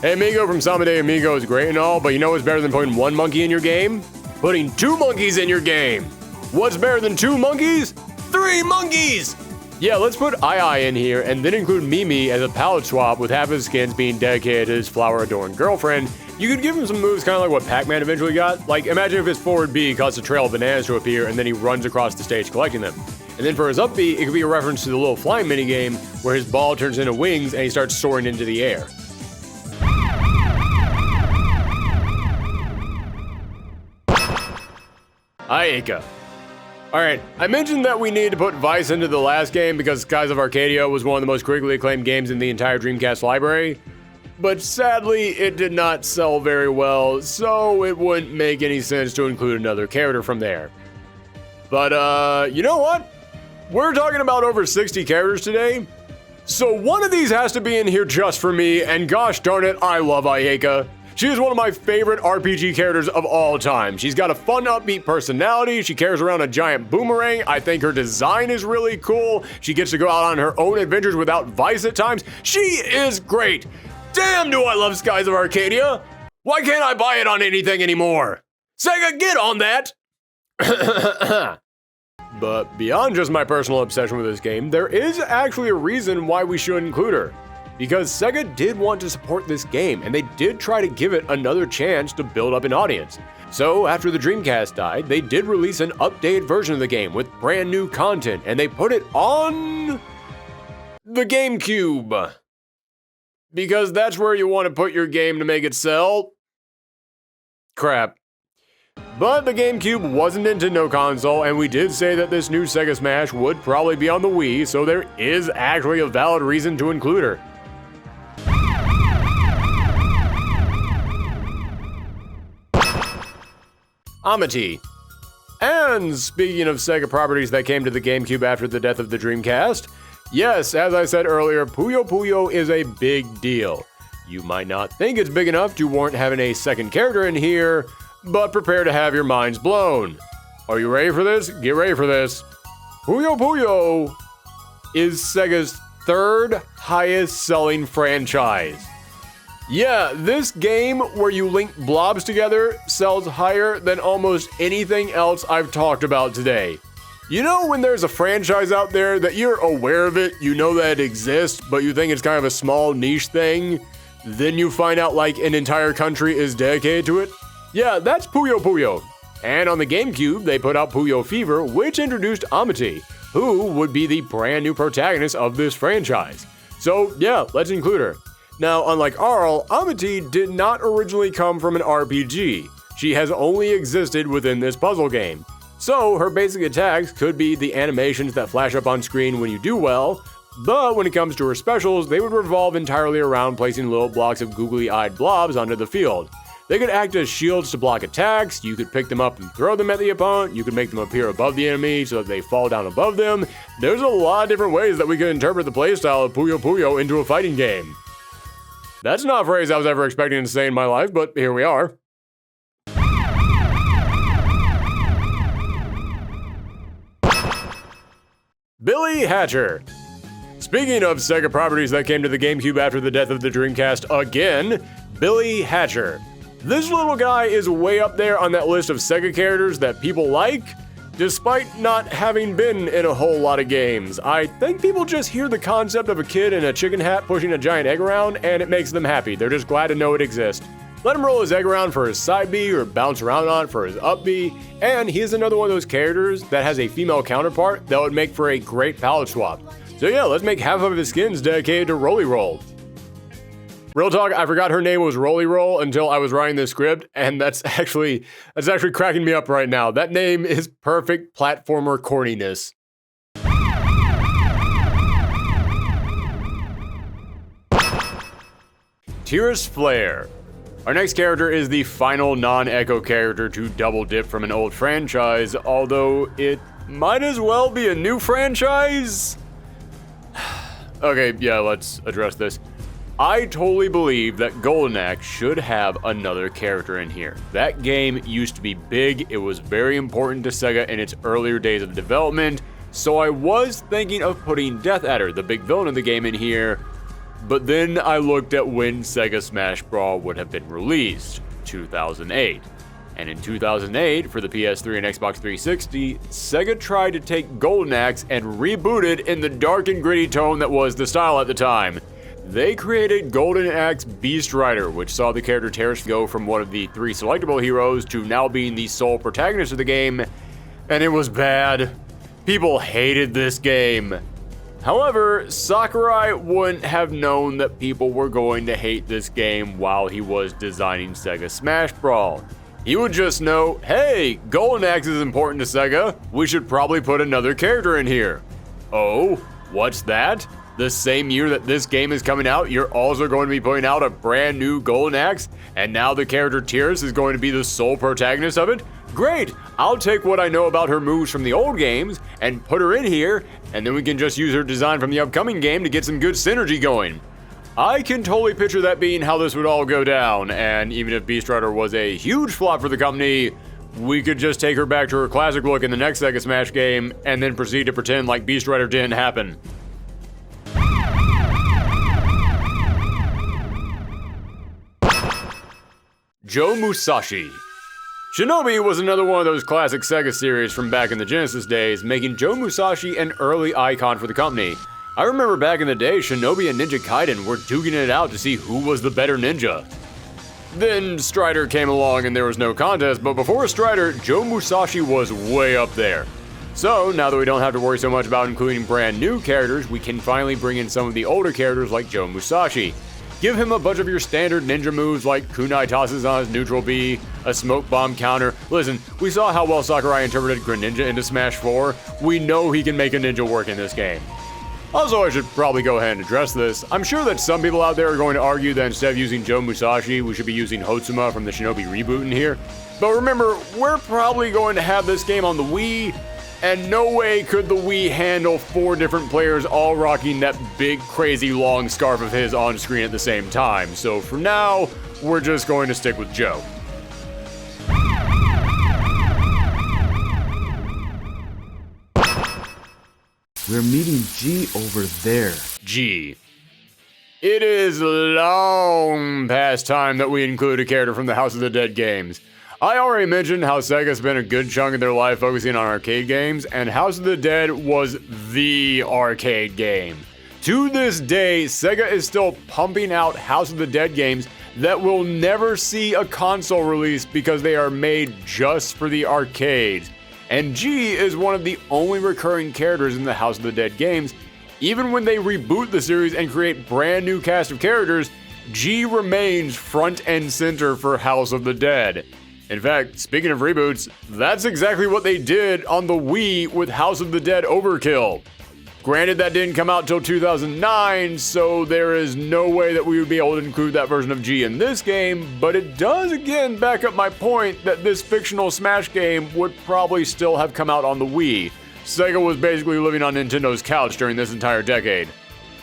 Hey, Amigo from Samba de Amigo is great and all, but you know what's better than putting one monkey in your game? Putting 2 monkeys in your game. What's better than 2 monkeys? 3 monkeys! Yeah, let's put Ai in here and then include Mimi as a palette swap with half of his skins being dedicated to his flower-adorned girlfriend. You could give him some moves kind of like what Pac-Man eventually got. Like, imagine if his forward B caused a trail of bananas to appear and then he runs across the stage collecting them. And then for his up B, it could be a reference to the little flying minigame where his ball turns into wings and he starts soaring into the air. Ayaka. Alright, I mentioned that we needed to put Vice into the last game because Skies of Arcadia was one of the most critically acclaimed games in the entire Dreamcast library, but sadly it did not sell very well, so it wouldn't make any sense to include another character from there. But you know what? We're talking about over 60 characters today, so one of these has to be in here just for me, and gosh darn it, I love Ayaka. She is one of my favorite RPG characters of all time. She's got a fun, upbeat personality. She carries around a giant boomerang. I think her design is really cool. She gets to go out on her own adventures without Vice at times. She is great. Damn, do I love Skies of Arcadia. Why can't I buy it on anything anymore? Sega, get on that! But beyond just my personal obsession with this game, there is actually a reason why we should include her. Because Sega did want to support this game, and they did try to give it another chance to build up an audience. So after the Dreamcast died, they did release an updated version of the game with brand new content, and they put it on the GameCube. Because that's where you want to put your game to make it sell. Crap. But the GameCube was a Nintendo console, and we did say that this new Sega Smash would probably be on the Wii, so there is actually a valid reason to include her. Amity. And speaking of Sega properties that came to the GameCube after the death of the Dreamcast, yes, as I said earlier, Puyo Puyo is a big deal. You might not think it's big enough to warrant having a second character in here, but prepare to have your minds blown. Are you ready for this? Get ready for this. Puyo Puyo is Sega's 3rd highest selling franchise. Yeah, this game where you link blobs together sells higher than almost anything else I've talked about today. You know when there's a franchise out there that you're aware of it, you know that it exists, but you think it's kind of a small niche thing, then you find out like an entire country is dedicated to it? Yeah, that's Puyo Puyo. And on the GameCube, they put out Puyo Fever, which introduced Amity, who would be the brand new protagonist of this franchise. So yeah, let's include her. Now, unlike Arl, Amity did not originally come from an RPG. She has only existed within this puzzle game. So her basic attacks could be the animations that flash up on screen when you do well, but when it comes to her specials, they would revolve entirely around placing little blocks of googly-eyed blobs onto the field. They could act as shields to block attacks, you could pick them up and throw them at the opponent, you could make them appear above the enemy so that they fall down above them. There's a lot of different ways that we could interpret the playstyle of Puyo Puyo into a fighting game. That's not a phrase I was ever expecting to say in my life, but here we are. Billy Hatcher. Speaking of Sega properties that came to the GameCube after the death of the Dreamcast again, Billy Hatcher. This little guy is way up there on that list of Sega characters that people like, despite not having been in a whole lot of games. I think people just hear the concept of a kid in a chicken hat pushing a giant egg around and it makes them happy. They're just glad to know it exists. Let him roll his egg around for his side B or bounce around on it for his up B, and he is another one of those characters that has a female counterpart that would make for a great palette swap. So yeah, let's make half of his skins dedicated to Rolly Roll. Real talk, I forgot her name was Rolly Roll until I was writing this script, and that's actually cracking me up right now. That name is perfect platformer corniness. Tears Flare. Our next character is the final non-Echo character to double dip from an old franchise, although it might as well be a new franchise? Okay, yeah, let's address this. I totally believe that Golden Axe should have another character in here. That game used to be big, it was very important to Sega in its earlier days of development, so I was thinking of putting Death Adder, the big villain of the game, in here, but then I looked at when Sega Smash Brawl would have been released, 2008. And in 2008, for the PS3 and Xbox 360, Sega tried to take Golden Axe and reboot it in the dark and gritty tone that was the style at the time. They created Golden Axe Beast Rider, which saw the character Terrace go from one of the 3 selectable heroes to now being the sole protagonist of the game, and it was bad. People hated this game. However, Sakurai wouldn't have known that people were going to hate this game while he was designing Sega Smash Brawl. He would just know, hey, Golden Axe is important to Sega, we should probably put another character in here. Oh, what's that? The same year that this game is coming out, you're also going to be putting out a brand new Golden Axe, and now the character Tears is going to be the sole protagonist of it? Great! I'll take what I know about her moves from the old games and put her in here, and then we can just use her design from the upcoming game to get some good synergy going. I can totally picture that being how this would all go down, and even if Beast Rider was a huge flop for the company, we could just take her back to her classic look in the next Sega Smash game, and then proceed to pretend like Beast Rider didn't happen. Joe Musashi. Shinobi was another one of those classic Sega series from back in the Genesis days, making Joe Musashi an early icon for the company. I remember back in the day, Shinobi and Ninja Gaiden were duking it out to see who was the better ninja. Then Strider came along and there was no contest, but before Strider, Joe Musashi was way up there. So, now that we don't have to worry so much about including brand new characters, we can finally bring in some of the older characters like Joe Musashi. Give him a bunch of your standard ninja moves like kunai tosses on his neutral B, a smoke bomb counter. Listen, we saw how well Sakurai interpreted Greninja into Smash 4. We know he can make a ninja work in this game. Also, I should probably go ahead and address this. I'm sure that some people out there are going to argue that instead of using Joe Musashi, we should be using Hotsuma from the Shinobi reboot in here. But remember, we're probably going to have this game on the Wii, and no way could the Wii handle 4 different players all rocking that big, crazy, long scarf of his on screen at the same time. So for now, we're just going to stick with Joe. We're meeting G over there. G. It is long past time that we include a character from the House of the Dead games. I already mentioned how Sega spent a good chunk of their life focusing on arcade games, and House of the Dead was the arcade game. To this day, Sega is still pumping out House of the Dead games that will never see a console release because they are made just for the arcades. And G is one of the only recurring characters in the House of the Dead games. Even when they reboot the series and create brand new cast of characters, G remains front and center for House of the Dead. In fact, speaking of reboots, that's exactly what they did on the Wii with House of the Dead Overkill. Granted, that didn't come out till 2009, so there is no way that we would be able to include that version of G in this game, but it does again back up my point that this fictional Smash game would probably still have come out on the Wii. Sega was basically living on Nintendo's couch during this entire decade.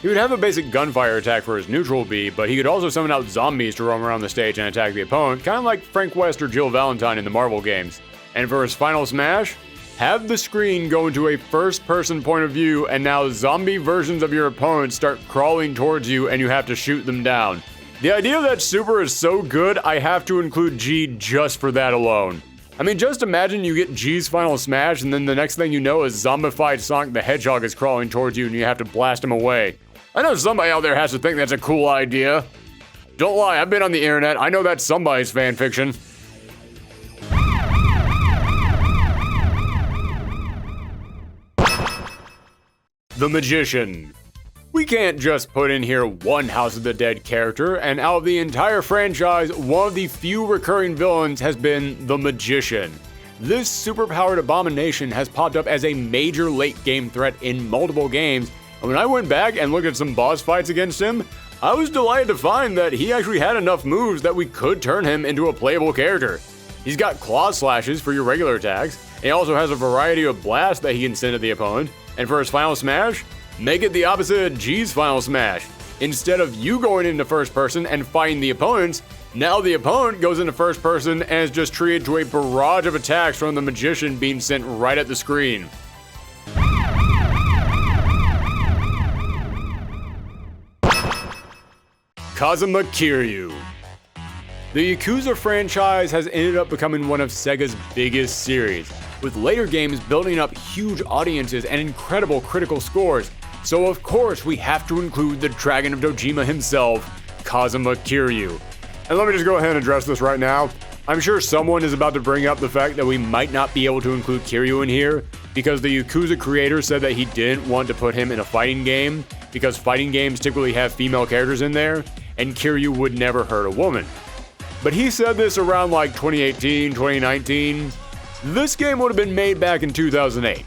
He would have a basic gunfire attack for his neutral B, but he could also summon out zombies to roam around the stage and attack the opponent, kind of like Frank West or Jill Valentine in the Marvel games. And for his final Smash, have the screen go into a first-person point of view, and now zombie versions of your opponents start crawling towards you and you have to shoot them down. The idea that Super is so good, I have to include G just for that alone. I mean, just imagine you get G's final Smash and then the next thing you know is zombified Sonic the Hedgehog is crawling towards you and you have to blast him away. I know somebody out there has to think that's a cool idea. Don't lie, I've been on the internet, I know that's somebody's fanfiction. The Magician. We can't just put in here one House of the Dead character, and out of the entire franchise, one of the few recurring villains has been the Magician. This superpowered abomination has popped up as a major late-game threat in multiple games, and when I went back and looked at some boss fights against him, I was delighted to find that he actually had enough moves that we could turn him into a playable character. He's got claw slashes for your regular attacks, and he also has a variety of blasts that he can send at the opponent. And for his final Smash, make it the opposite of G's final Smash. Instead of you going into first person and fighting the opponents, now the opponent goes into first person and is just treated to a barrage of attacks from the Magician being sent right at the screen. Kazuma Kiryu. The Yakuza franchise has ended up becoming one of Sega's biggest series, with later games building up huge audiences and incredible critical scores, so of course we have to include the Dragon of Dojima himself, Kazuma Kiryu. And let me just go ahead and address this right now. I'm sure someone is about to bring up the fact that we might not be able to include Kiryu in here, because the Yakuza creator said that he didn't want to put him in a fighting game, because fighting games typically have female characters in there, and Kiryu would never hurt a woman. But he said this around like 2018, 2019. This game would have been made back in 2008,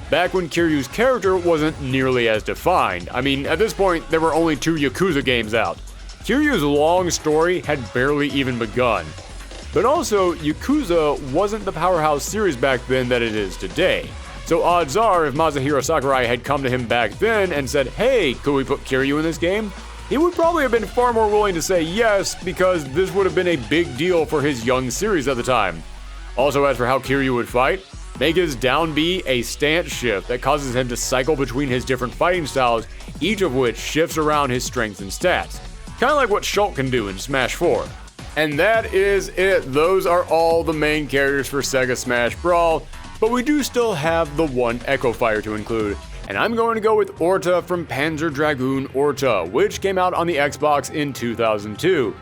back when Kiryu's character wasn't nearly as defined. I mean, at this point, there were only 2 Yakuza games out. Kiryu's long story had barely even begun. But also, Yakuza wasn't the powerhouse series back then that it is today. So odds are, if Masahiro Sakurai had come to him back then and said, hey, could we put Kiryu in this game? He would probably have been far more willing to say yes, because this would have been a big deal for his young series at the time. Also, as for how Kiryu would fight, make his down B a stance shift that causes him to cycle between his different fighting styles, each of which shifts around his strengths and stats. Kinda like what Shulk can do in Smash 4. And that is it. Those are all the main characters for Sega Smash Brawl, but we do still have the one Echo Fighter to include. And I'm going to go with Orta from Panzer Dragoon Orta, which came out on the Xbox in 2002.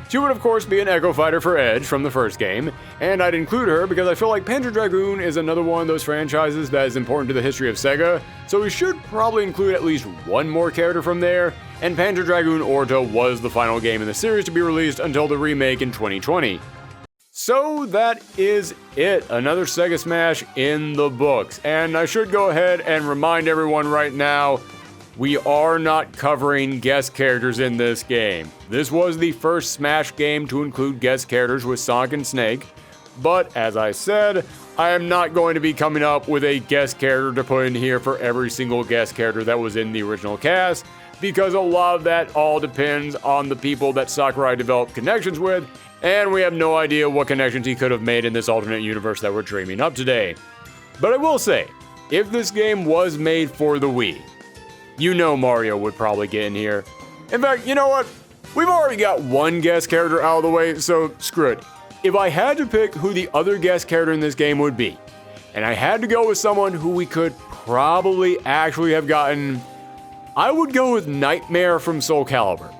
She would of course be an Echo Fighter for Edge from the first game, and I'd include her because I feel like Panzer Dragoon is another one of those franchises that is important to the history of Sega, so we should probably include at least one more character from there, and Panzer Dragoon Orta was the final game in the series to be released until the remake in 2020. So that is it, another Sega Smash in the books, and I should go ahead and remind everyone right now, we are not covering guest characters in this game. This was the first Smash game to include guest characters with Sonic and Snake, but as I said, I am not going to be coming up with a guest character to put in here for every single guest character that was in the original cast, because a lot of that all depends on the people that Sakurai developed connections with, and we have no idea what connections he could have made in this alternate universe that we're dreaming up today. But I will say, if this game was made for the Wii, you know Mario would probably get in here. In fact, you know what? We've already got one guest character out of the way, so screw it. If I had to pick who the other guest character in this game would be, and I had to go with someone who we could probably actually have gotten, I would go with Nightmare from Soul Calibur.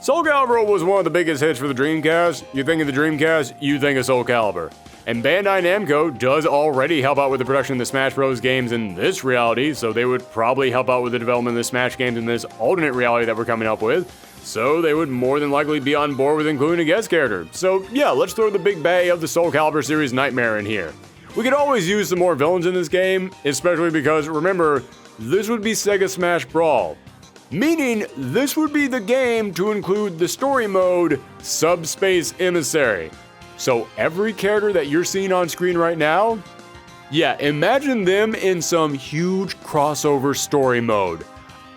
Soul Calibur was one of the biggest hits for the Dreamcast. You think of the Dreamcast, you think of Soul Calibur. And Bandai Namco does already help out with the production of the Smash Bros. Games in this reality, so they would probably help out with the development of the Smash games in this alternate reality that we're coming up with. So they would more than likely be on board with including a guest character. So yeah, let's throw the big bay of the Soul Calibur series Nightmare in here. We could always use some more villains in this game, especially because, remember, this would be Sega Smash Brawl. Meaning, this would be the game to include the story mode, Subspace Emissary. So every character that you're seeing on screen right now, yeah, imagine them in some huge crossover story mode.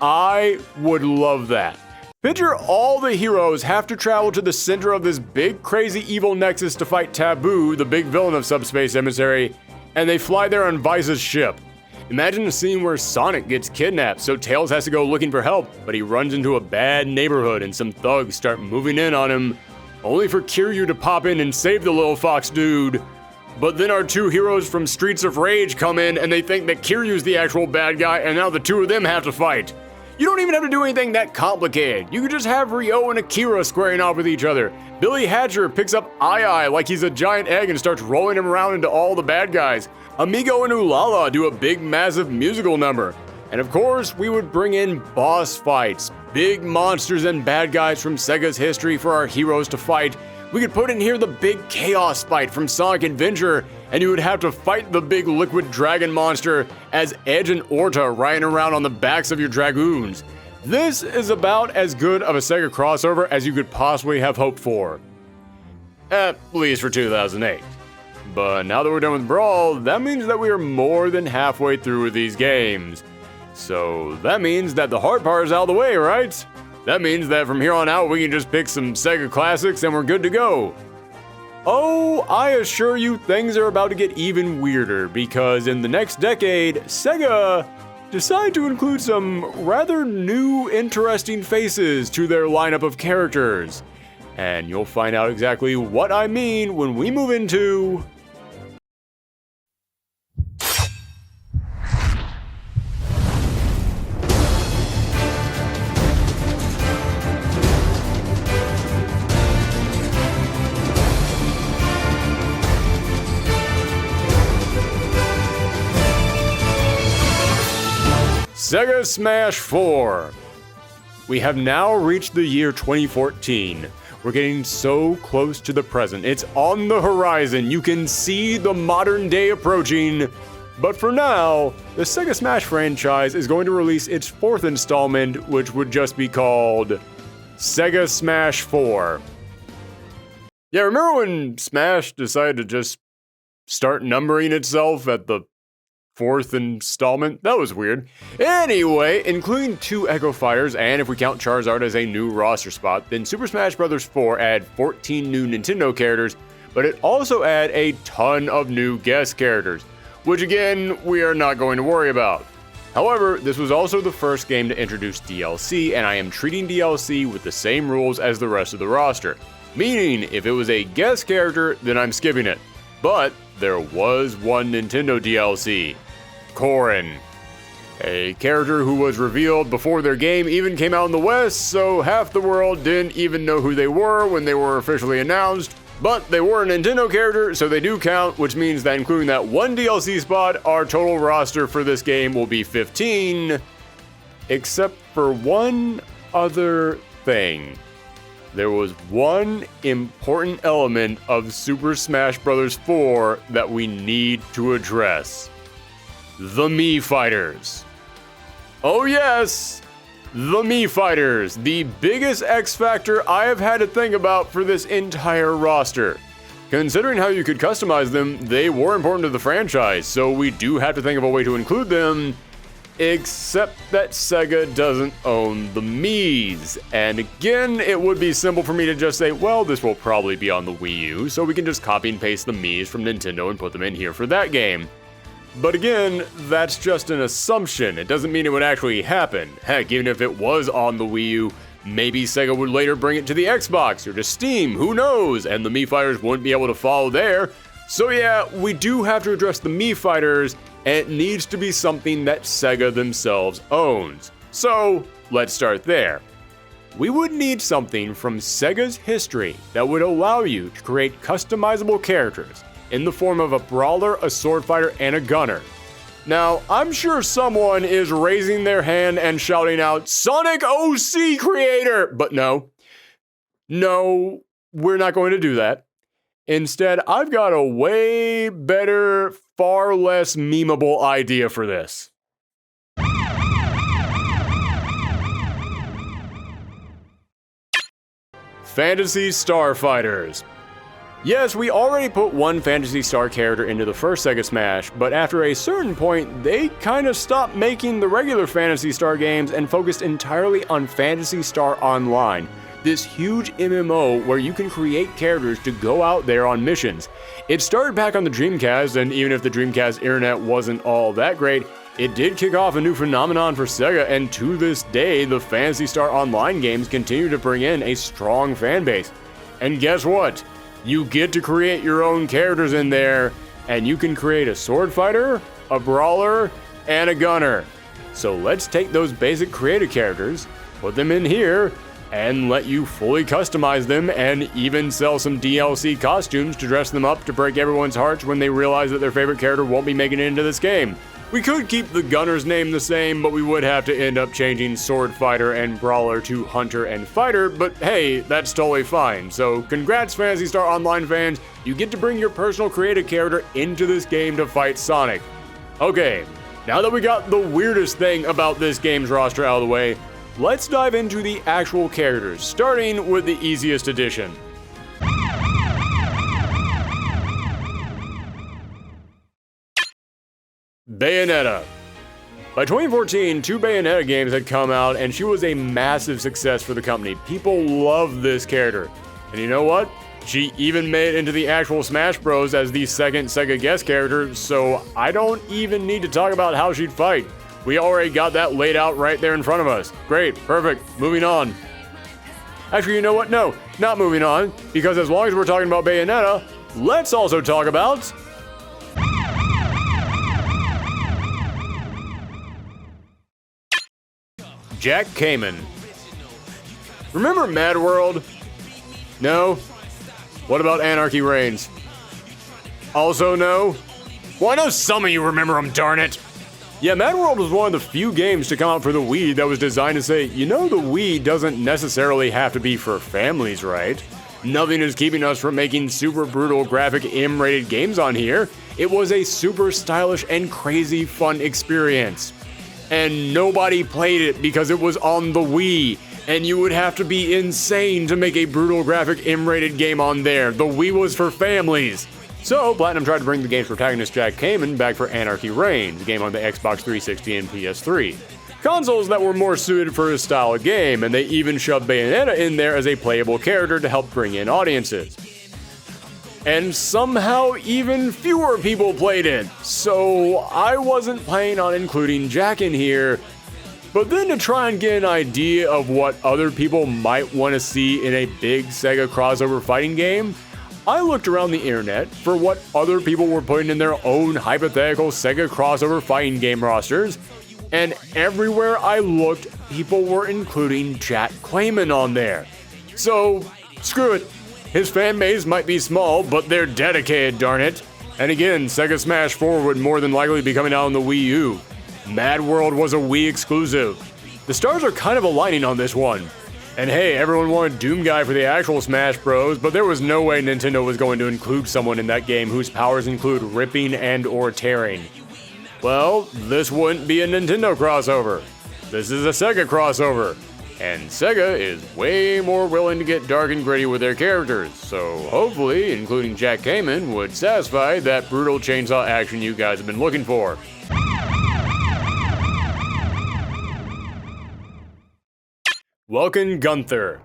I would love that. Picture all the heroes have to travel to the center of this big crazy evil nexus to fight Taboo, the big villain of Subspace Emissary, and they fly there on Vice's ship. Imagine a scene where Sonic gets kidnapped, so Tails has to go looking for help, but he runs into a bad neighborhood and some thugs start moving in on him, only for Kiryu to pop in and save the little fox dude. But then our two heroes from Streets of Rage come in and they think that Kiryu's the actual bad guy, and now the two of them have to fight. You don't even have to do anything that complicated. You could just have Ryo and Akira squaring off with each other. Billy Hatcher picks up Ai like he's a giant egg and starts rolling him around into all the bad guys. Amigo and Ulala do a big massive musical number. And of course, we would bring in boss fights, big monsters and bad guys from Sega's history for our heroes to fight. We could put in here the big chaos fight from Sonic Adventure, and you would have to fight the big liquid dragon monster as Edge and Orta riding around on the backs of your dragoons. This is about as good of a Sega crossover as you could possibly have hoped for. At least for 2008. But now that we're done with Brawl, that means that we are more than halfway through with these games. So that means that the hard part is out of the way, right? That means that from here on out we can just pick some Sega classics and we're good to go. Oh, I assure you things are about to get even weirder because in the next decade, Sega decided to include some rather new interesting faces to their lineup of characters. And you'll find out exactly what I mean when we move into Sega Smash 4. We have now reached the year 2014. We're getting so close to the present. It's on the horizon. You can see the modern day approaching. But for now, the Sega Smash franchise is going to release its fourth installment, which would just be called Sega Smash 4. Yeah, remember when Smash decided to just start numbering itself at the fourth installment? That was weird. Anyway, including 2 Echo Fighters, and if we count Charizard as a new roster spot, then Super Smash Bros. 4 add 14 new Nintendo characters, but it also add a ton of new guest characters, which again, we are not going to worry about. However, this was also the first game to introduce DLC, and I am treating DLC with the same rules as the rest of the roster. Meaning, if it was a guest character, then I'm skipping it. But there was one Nintendo DLC. Corrin. A character who was revealed before their game even came out in the West, so half the world didn't even know who they were when they were officially announced. But they were a Nintendo character, so they do count, which means that including that one DLC spot, our total roster for this game will be 15. Except for one other thing. There was one important element of Super Smash Bros. 4 that we need to address. The Mii Fighters. Oh yes, the Mii Fighters, the biggest X factor I have had to think about for this entire roster. Considering how you could customize them, they were important to the franchise, so we do have to think of a way to include them. Except that Sega doesn't own the Miis. And again, it would be simple for me to just say, well, this will probably be on the Wii U, so we can just copy and paste the Miis from Nintendo and put them in here for that game. But again, that's just an assumption. It doesn't mean it would actually happen. Heck, even if it was on the Wii U, maybe Sega would later bring it to the Xbox or to Steam, who knows? And the Mii Fighters wouldn't be able to follow there. So yeah, we do have to address the Mii Fighters, and it needs to be something that Sega themselves owns. So, let's start there. We would need something from Sega's history that would allow you to create customizable characters in the form of a brawler, a sword fighter, and a gunner. Now, I'm sure someone is raising their hand and shouting out, Sonic OC creator! But no, we're not going to do that. Instead, I've got a way better, far less memeable idea for this. Phantasy Star Fighters. Yes, we already put one Phantasy Star character into the first Sega Smash, but after a certain point, they kinda stopped making the regular Phantasy Star games and focused entirely on Phantasy Star Online, this huge MMO where you can create characters to go out there on missions. It started back on the Dreamcast, and even if the Dreamcast internet wasn't all that great, it did kick off a new phenomenon for Sega, and to this day, the Phantasy Star Online games continue to bring in a strong fan base. And guess what? You get to create your own characters in there, and you can create a sword fighter, a brawler, and a gunner. So let's take those basic creative characters, put them in here, and let you fully customize them and even sell some DLC costumes to dress them up to break everyone's hearts when they realize that their favorite character won't be making it into this game. We could keep the gunner's name the same, but we would have to end up changing sword fighter and brawler to hunter and fighter, but hey, that's totally fine. So congrats Phantasy Star Online fans, you get to bring your personal creative character into this game to fight Sonic. Okay, now that we got the weirdest thing about this game's roster out of the way, let's dive into the actual characters, starting with the easiest edition. Bayonetta. By 2014, 2 Bayonetta games had come out, and she was a massive success for the company. People loved this character. And you know what? She even made it into the actual Smash Bros. As the second Sega guest character, so I don't even need to talk about how she'd fight. We already got that laid out right there in front of us. Great, perfect, moving on. Actually, you know what? No, not moving on, because as long as we're talking about Bayonetta, let's also talk about Jack Kamen. Remember Mad World? No? What about Anarchy Reigns? Also no? Well, I know some of you remember them, darn it! Yeah, Mad World was one of the few games to come out for the Wii that was designed to say, you know, the Wii doesn't necessarily have to be for families, right? Nothing is keeping us from making super brutal graphic M-rated games on here. It was a super stylish and crazy fun experience. And nobody played it because it was on the Wii, and you would have to be insane to make a brutal graphic M-rated game on there. The Wii was for families. So, Platinum tried to bring the game's protagonist Jack Kamen back for Anarchy Reigns, a game on the Xbox 360 and PS3. Consoles that were more suited for his style of game, and they even shoved Bayonetta in there as a playable character to help bring in audiences. And somehow even fewer people played it, so I wasn't planning on including Jack in here. But then to try and get an idea of what other people might want to see in a big Sega crossover fighting game, I looked around the internet for what other people were putting in their own hypothetical Sega crossover fighting game rosters, and everywhere I looked, people were including Jack Kamen on there. So, screw it. His fan base might be small, but they're dedicated, darn it. And again, Sega Smash 4 would more than likely be coming out on the Wii U. Mad World was a Wii exclusive. The stars are kind of aligning on this one. And hey, everyone wanted Doom Guy for the actual Smash Bros, but there was no way Nintendo was going to include someone in that game whose powers include ripping and or tearing. Well, this wouldn't be a Nintendo crossover. This is a Sega crossover. And Sega is way more willing to get dark and gritty with their characters, so hopefully including Jack Kamen would satisfy that brutal chainsaw action you guys have been looking for. Welcome Gunther.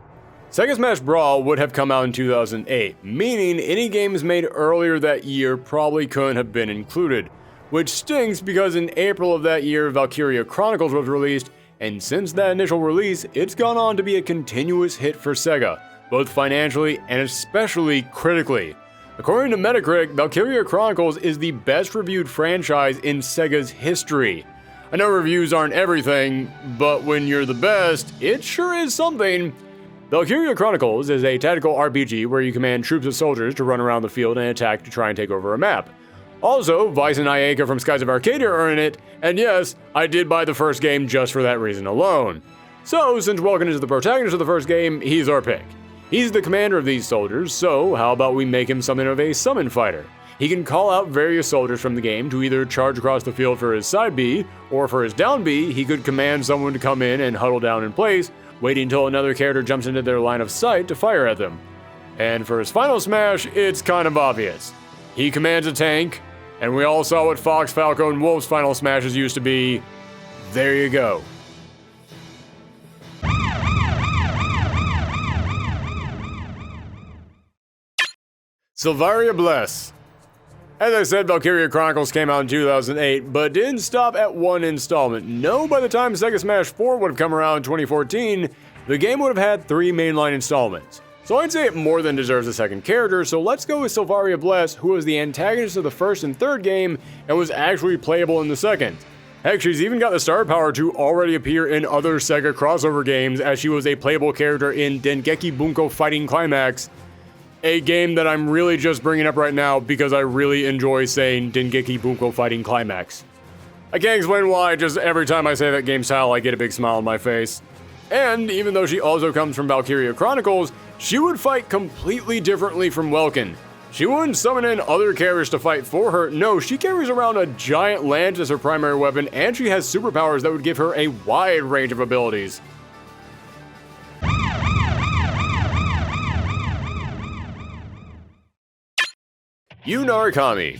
Sega Smash Brawl would have come out in 2008, meaning any games made earlier that year probably couldn't have been included, which stinks because in April of that year Valkyria Chronicles was released, and since that initial release, it's gone on to be a continuous hit for Sega, both financially and especially critically. According to Metacritic, Valkyria Chronicles is the best reviewed franchise in Sega's history. I know reviews aren't everything, but when you're the best, it sure is something. Valkyria Chronicles is a tactical RPG where you command troops of soldiers to run around the field and attack to try and take over a map. Also, Vice and Ayaka from Skies of Arcadia are in it, and yes, I did buy the first game just for that reason alone. So, since Welkin is the protagonist of the first game, he's our pick. He's the commander of these soldiers, so how about we make him something of a summon fighter? He can call out various soldiers from the game to either charge across the field for his side B, or for his down B, he could command someone to come in and huddle down in place, waiting until another character jumps into their line of sight to fire at them. And for his final smash, it's kind of obvious. He commands a tank, and we all saw what Fox, Falco, and Wolf's final smashes used to be. There you go. Sylvaria Bless. As I said, Valkyria Chronicles came out in 2008, but didn't stop at one installment. No, by the time Sega Smash 4 would have come around in 2014, the game would have had 3 mainline installments. So I'd say it more than deserves a second character, so let's go with Sylvaria Bless, who was the antagonist of the first and third game, and was actually playable in the second. Heck, she's even got the star power to already appear in other Sega crossover games, as she was a playable character in Dengeki Bunko Fighting Climax, a game that I'm really just bringing up right now because I really enjoy saying Dengeki Bunko Fighting Climax. I can't explain why, just every time I say that game style I get a big smile on my face. And even though she also comes from Valkyria Chronicles, she would fight completely differently from Welkin. She wouldn't summon in other characters to fight for her, no, she carries around a giant lance as her primary weapon, and she has superpowers that would give her a wide range of abilities. Yu Narukami.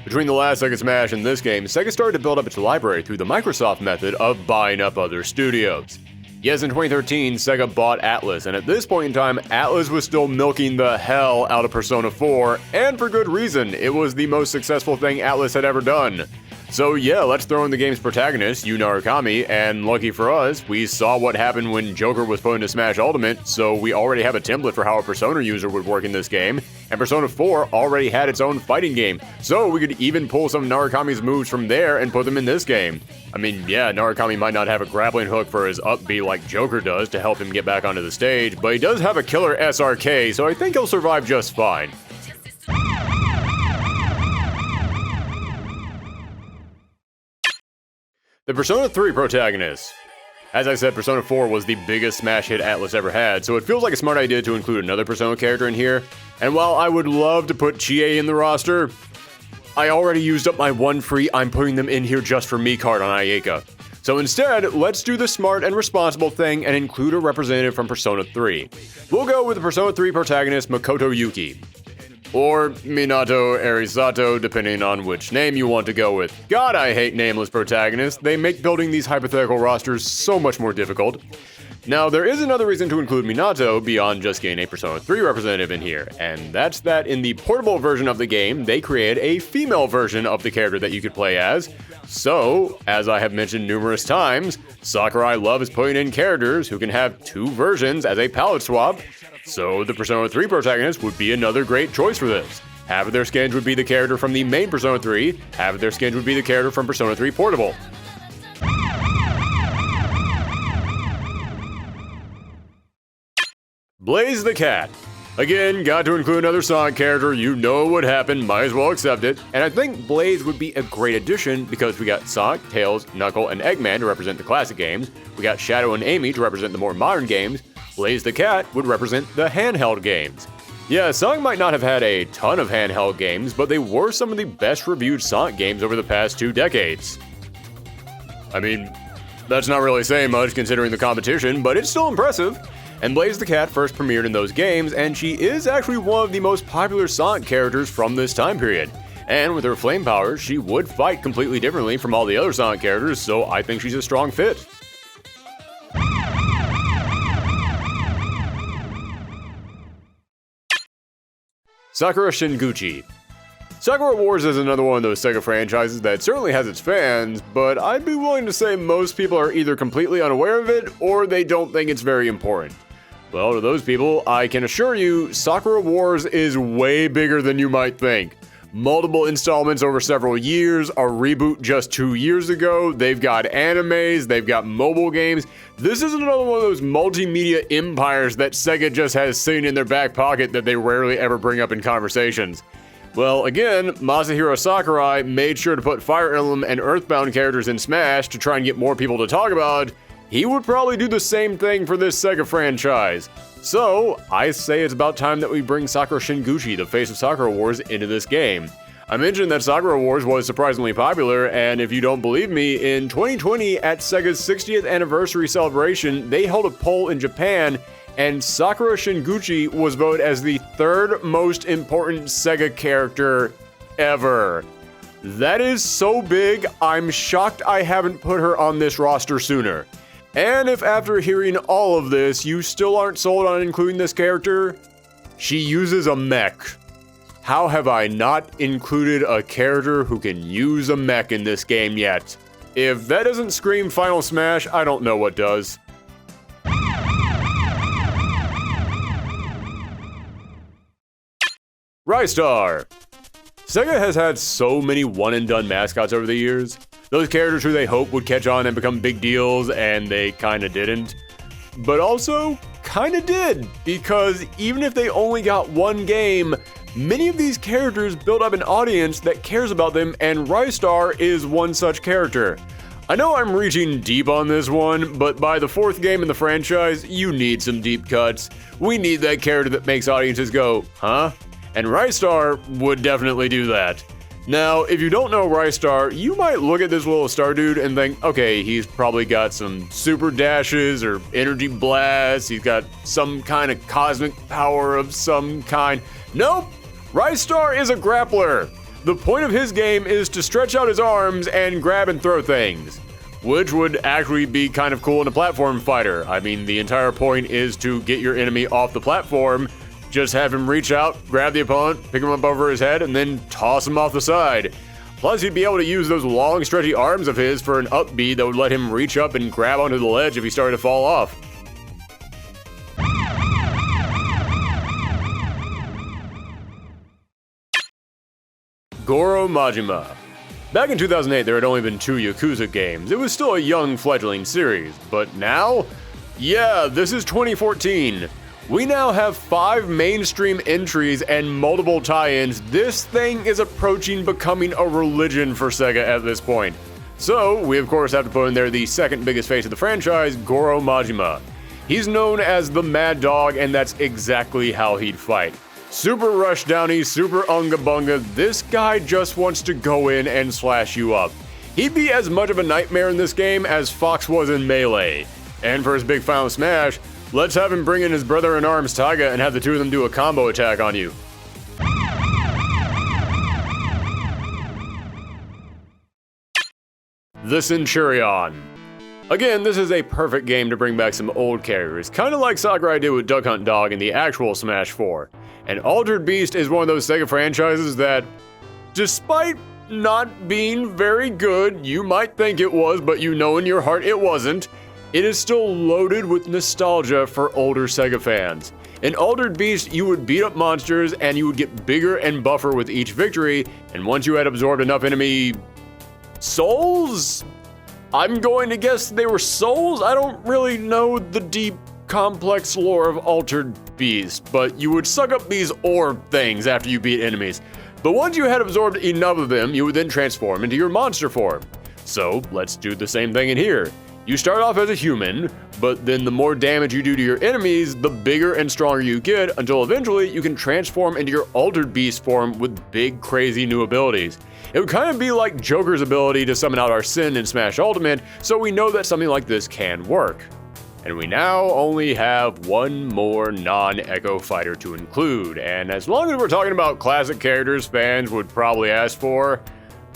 Between the last Sega Smash and this game, Sega started to build up its library through the Microsoft method of buying up other studios. Yes, in 2013, Sega bought Atlus, and at this point in time, Atlus was still milking the hell out of Persona 4, and for good reason. It was the most successful thing Atlus had ever done. So yeah, let's throw in the game's protagonist, Yu Narukami, and lucky for us, we saw what happened when Joker was put into Smash Ultimate, so we already have a template for how a Persona user would work in this game, and Persona 4 already had its own fighting game, so we could even pull some of Narukami's moves from there and put them in this game. I mean, yeah, Narukami might not have a grappling hook for his up B like Joker does to help him get back onto the stage, but he does have a killer SRK, so I think he'll survive just fine. The Persona 3 protagonist. As I said, Persona 4 was the biggest Smash hit Atlus ever had, so it feels like a smart idea to include another Persona character in here. And while I would love to put Chie in the roster, I already used up my one free I'm putting them in here just for me card on Ayaka. So instead, let's do the smart and responsible thing and include a representative from Persona 3. We'll go with the Persona 3 protagonist Makoto Yuki. Or Minato Arisato, depending on which name you want to go with. God, I hate nameless protagonists. They make building these hypothetical rosters so much more difficult. Now, there is another reason to include Minato beyond just getting a Persona 3 representative in here, and that's that in the portable version of the game, they created a female version of the character that you could play as. So, as I have mentioned numerous times, Sakurai loves putting in characters who can have 2 versions as a palette swap, so the Persona 3 protagonist would be another great choice for this. Half of their skins would be the character from the main Persona 3, half of their skins would be the character from Persona 3 Portable. Blaze the Cat. Again, got to include another Sonic character, you know what happened, might as well accept it. And I think Blaze would be a great addition because we got Sonic, Tails, Knuckle, and Eggman to represent the classic games, we got Shadow and Amy to represent the more modern games, Blaze the Cat would represent the handheld games. Yeah, Sonic might not have had a ton of handheld games, but they were some of the best reviewed Sonic games over the past 2 decades. I mean, that's not really saying much considering the competition, but it's still impressive. And Blaze the Cat first premiered in those games, and she is actually one of the most popular Sonic characters from this time period. And with her flame powers, she would fight completely differently from all the other Sonic characters, so I think she's a strong fit. Sakura Shinguchi. Sakura Wars is another one of those Sega franchises that certainly has its fans, but I'd be willing to say most people are either completely unaware of it, or they don't think it's very important. Well, to those people, I can assure you, Sakura Wars is way bigger than you might think. Multiple installments over several years, a reboot just 2 years ago, they've got animes, they've got mobile games. This is another one of those multimedia empires that Sega just has sitting in their back pocket that they rarely ever bring up in conversations. Well, again, Masahiro Sakurai made sure to put Fire Emblem and Earthbound characters in Smash to try and get more people to talk about, he would probably do the same thing for this Sega franchise. So, I say it's about time that we bring Sakura Shinguchi, the face of Sakura Wars, into this game. I mentioned that Sakura Wars was surprisingly popular, and if you don't believe me, in 2020 at Sega's 60th anniversary celebration, they held a poll in Japan, and Sakura Shinguchi was voted as the third most important Sega character ever. That is so big, I'm shocked I haven't put her on this roster sooner. And if after hearing all of this, you still aren't sold on including this character, she uses a mech. How have I not included a character who can use a mech in this game yet? If that doesn't scream Final Smash, I don't know what does. Rystar. Sega has had so many one-and-done mascots over the years. Those characters who they hoped would catch on and become big deals, and they kinda didn't. But also, kinda did, because even if they only got one game, many of these characters build up an audience that cares about them, and Rystar is one such character. I know I'm reaching deep on this one, but by the fourth game in the franchise, you need some deep cuts. We need that character that makes audiences go, huh? And Rystar would definitely do that. Now, if you don't know Rystar, you might look at this little star dude and think, okay, he's probably got some super dashes or energy blasts, he's got some kind of cosmic power of some kind. Nope! Rystar is a grappler. The point of his game is to stretch out his arms and grab and throw things, which would actually be kind of cool in a platform fighter. I mean, the entire point is to get your enemy off the platform, just have him reach out, grab the opponent, pick him up over his head, and then toss him off the side. Plus, he'd be able to use those long, stretchy arms of his for an up B that would let him reach up and grab onto the ledge if he started to fall off. Goro Majima. Back in 2008, there had only been 2 Yakuza games. It was still a young fledgling series, but now? Yeah, this is 2014. We now have 5 mainstream entries and multiple tie-ins. This thing is approaching becoming a religion for Sega at this point. So, we of course have to put in there the second biggest face of the franchise, Goro Majima. He's known as the Mad Dog, and that's exactly how he'd fight. Super rush downy, super unga bunga, this guy just wants to go in and slash you up. He'd be as much of a nightmare in this game as Fox was in Melee. And for his big Final Smash, let's have him bring in his brother-in-arms Taiga and have the two of them do a combo attack on you. The Centurion. Again, this is a perfect game to bring back some old characters, kinda like Sakurai did with Duck Hunt Dog in the actual Smash 4. And Altered Beast is one of those Sega franchises that, despite not being very good, you might think it was, but you know in your heart it wasn't, it is still loaded with nostalgia for older Sega fans. In Altered Beast, you would beat up monsters and you would get bigger and buffer with each victory, and once you had absorbed enough enemy souls? I'm going to guess they were souls? I don't really know the deep, complex lore of Altered Beast, but you would suck up these orb things after you beat enemies. But once you had absorbed enough of them, you would then transform into your monster form. So let's do the same thing in here. You start off as a human, but then the more damage you do to your enemies, the bigger and stronger you get, until eventually you can transform into your Altered Beast form with big, crazy new abilities. It would kind of be like Joker's ability to summon out Arsene in Smash Ultimate, so we know that something like this can work. And we now only have one more non-Echo fighter to include, and as long as we're talking about classic characters fans would probably ask for,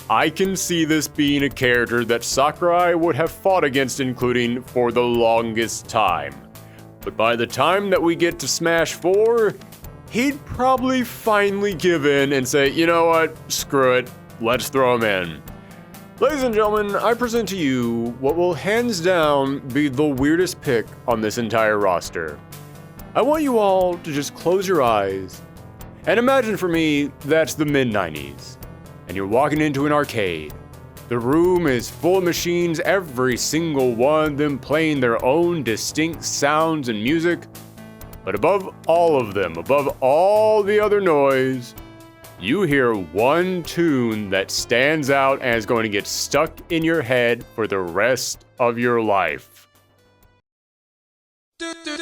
I can see this being a character that Sakurai would have fought against including for the longest time. But by the time that we get to Smash 4, he'd probably finally give in and say, you know what, screw it, let's throw him in. Ladies and gentlemen, I present to you what will hands down be the weirdest pick on this entire roster. I want you all to just close your eyes and imagine for me that's the mid-90s. And you're walking into an arcade. The room is full of machines, every single one of them playing their own distinct sounds and music. But above all of them, above all the other noise, you hear one tune that stands out and is going to get stuck in your head for the rest of your life. The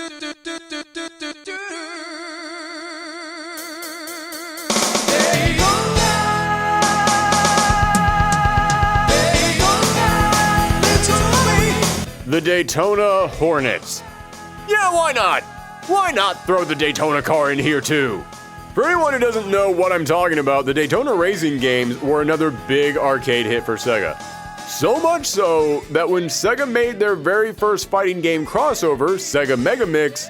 Daytona Hornets. Yeah, why not? Why not throw the Daytona car in here too? For anyone who doesn't know what I'm talking about, the Daytona racing games were another big arcade hit for Sega. So much so that when Sega made their very first fighting game crossover, Sega Mega Mix,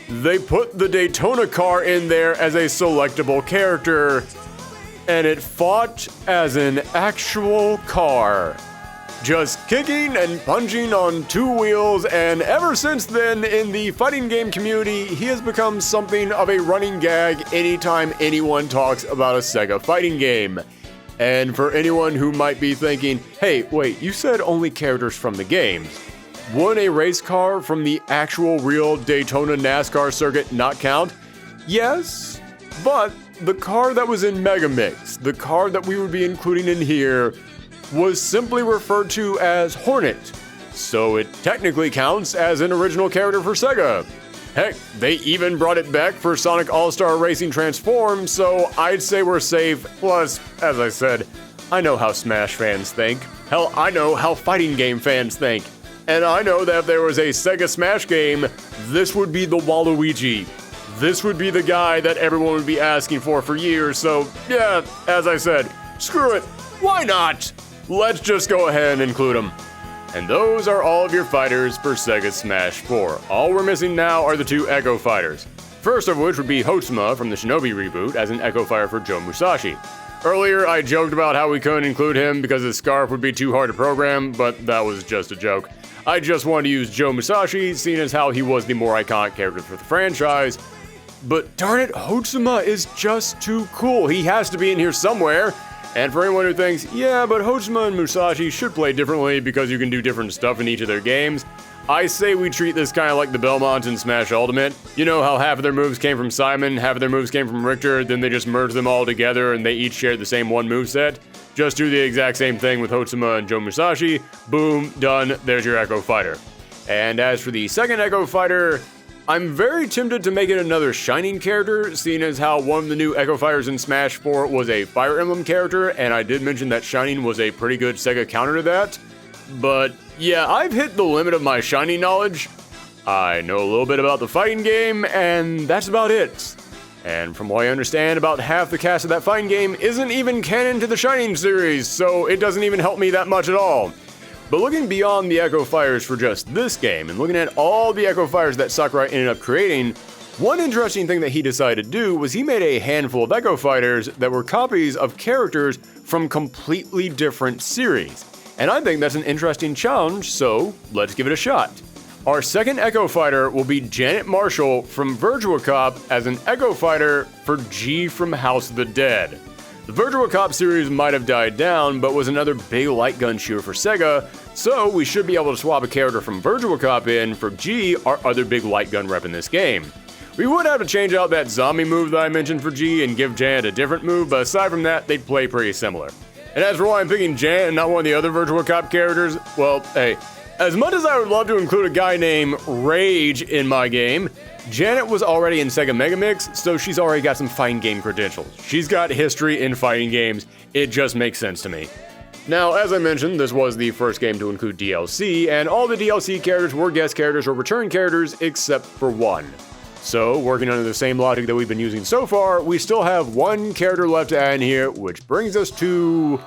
they put the Daytona car in there as a selectable character, and it fought as an actual car. Just kicking and punching on two wheels, and ever since then, in the fighting game community, he has become something of a running gag anytime anyone talks about a Sega fighting game. And for anyone who might be thinking, hey, wait, you said only characters from the games. Would a race car from the actual real Daytona NASCAR circuit not count? Yes, but the car that was in Mega Mix, the car that we would be including in here, was simply referred to as Hornet, so it technically counts as an original character for Sega. Heck, they even brought it back for Sonic All-Star Racing Transform, so I'd say we're safe. Plus, as I said, I know how Smash fans think. Hell, I know how fighting game fans think. And I know that if there was a Sega Smash game, this would be the Waluigi. This would be the guy that everyone would be asking for years, so yeah, as I said, screw it, why not? Let's just go ahead and include them. And those are all of your fighters for Sega Smash 4. All we're missing now are the two Echo Fighters. First of which would be Hotsuma from the Shinobi reboot as an Echo Fighter for Joe Musashi. Earlier, I joked about how we couldn't include him because his scarf would be too hard to program, but that was just a joke. I just wanted to use Joe Musashi, seeing as how he was the more iconic character for the franchise. But darn it, Hotsuma is just too cool. He has to be in here somewhere. And for anyone who thinks, yeah, but Hotsuma and Musashi should play differently because you can do different stuff in each of their games, I say we treat this kind of like the Belmonts in Smash Ultimate. You know how half of their moves came from Simon, half of their moves came from Richter, then they just merged them all together and they each shared the same one moveset? Just do the exact same thing with Hotsuma and Joe Musashi. Boom, done, there's your Echo Fighter. And as for the second Echo Fighter, I'm very tempted to make it another Shining character, seeing as how one of the new Echo Fighters in Smash 4 was a Fire Emblem character, and I did mention that Shining was a pretty good Sega counter to that. But yeah, I've hit the limit of my Shining knowledge. I know a little bit about the fighting game, and that's about it. And from what I understand, about half the cast of that fighting game isn't even canon to the Shining series, so it doesn't even help me that much at all. But looking beyond the Echo Fighters for just this game, and looking at all the Echo Fighters that Sakurai ended up creating, one interesting thing that he decided to do was he made a handful of Echo Fighters that were copies of characters from completely different series. And I think that's an interesting challenge, so let's give it a shot. Our second Echo Fighter will be Janet Marshall from Virtua Cop as an Echo Fighter for G from House of the Dead. The Virtua Cop series might have died down, but was another big light gun shooter for Sega, so we should be able to swap a character from Virtua Cop in for G, our other big light gun rep in this game. We would have to change out that zombie move that I mentioned for G and give Janet a different move, but aside from that, they'd play pretty similar. And as for why I'm picking Janet and not one of the other Virtua Cop characters, well, hey, as much as I would love to include a guy named Rage in my game, Janet was already in Sega Mega Mix, so she's already got some fighting game credentials. She's got history in fighting games, it just makes sense to me. Now, as I mentioned, this was the first game to include DLC, and all the DLC characters were guest characters or return characters except for one. So, working under the same logic that we've been using so far, we still have one character left to add in here, which brings us to...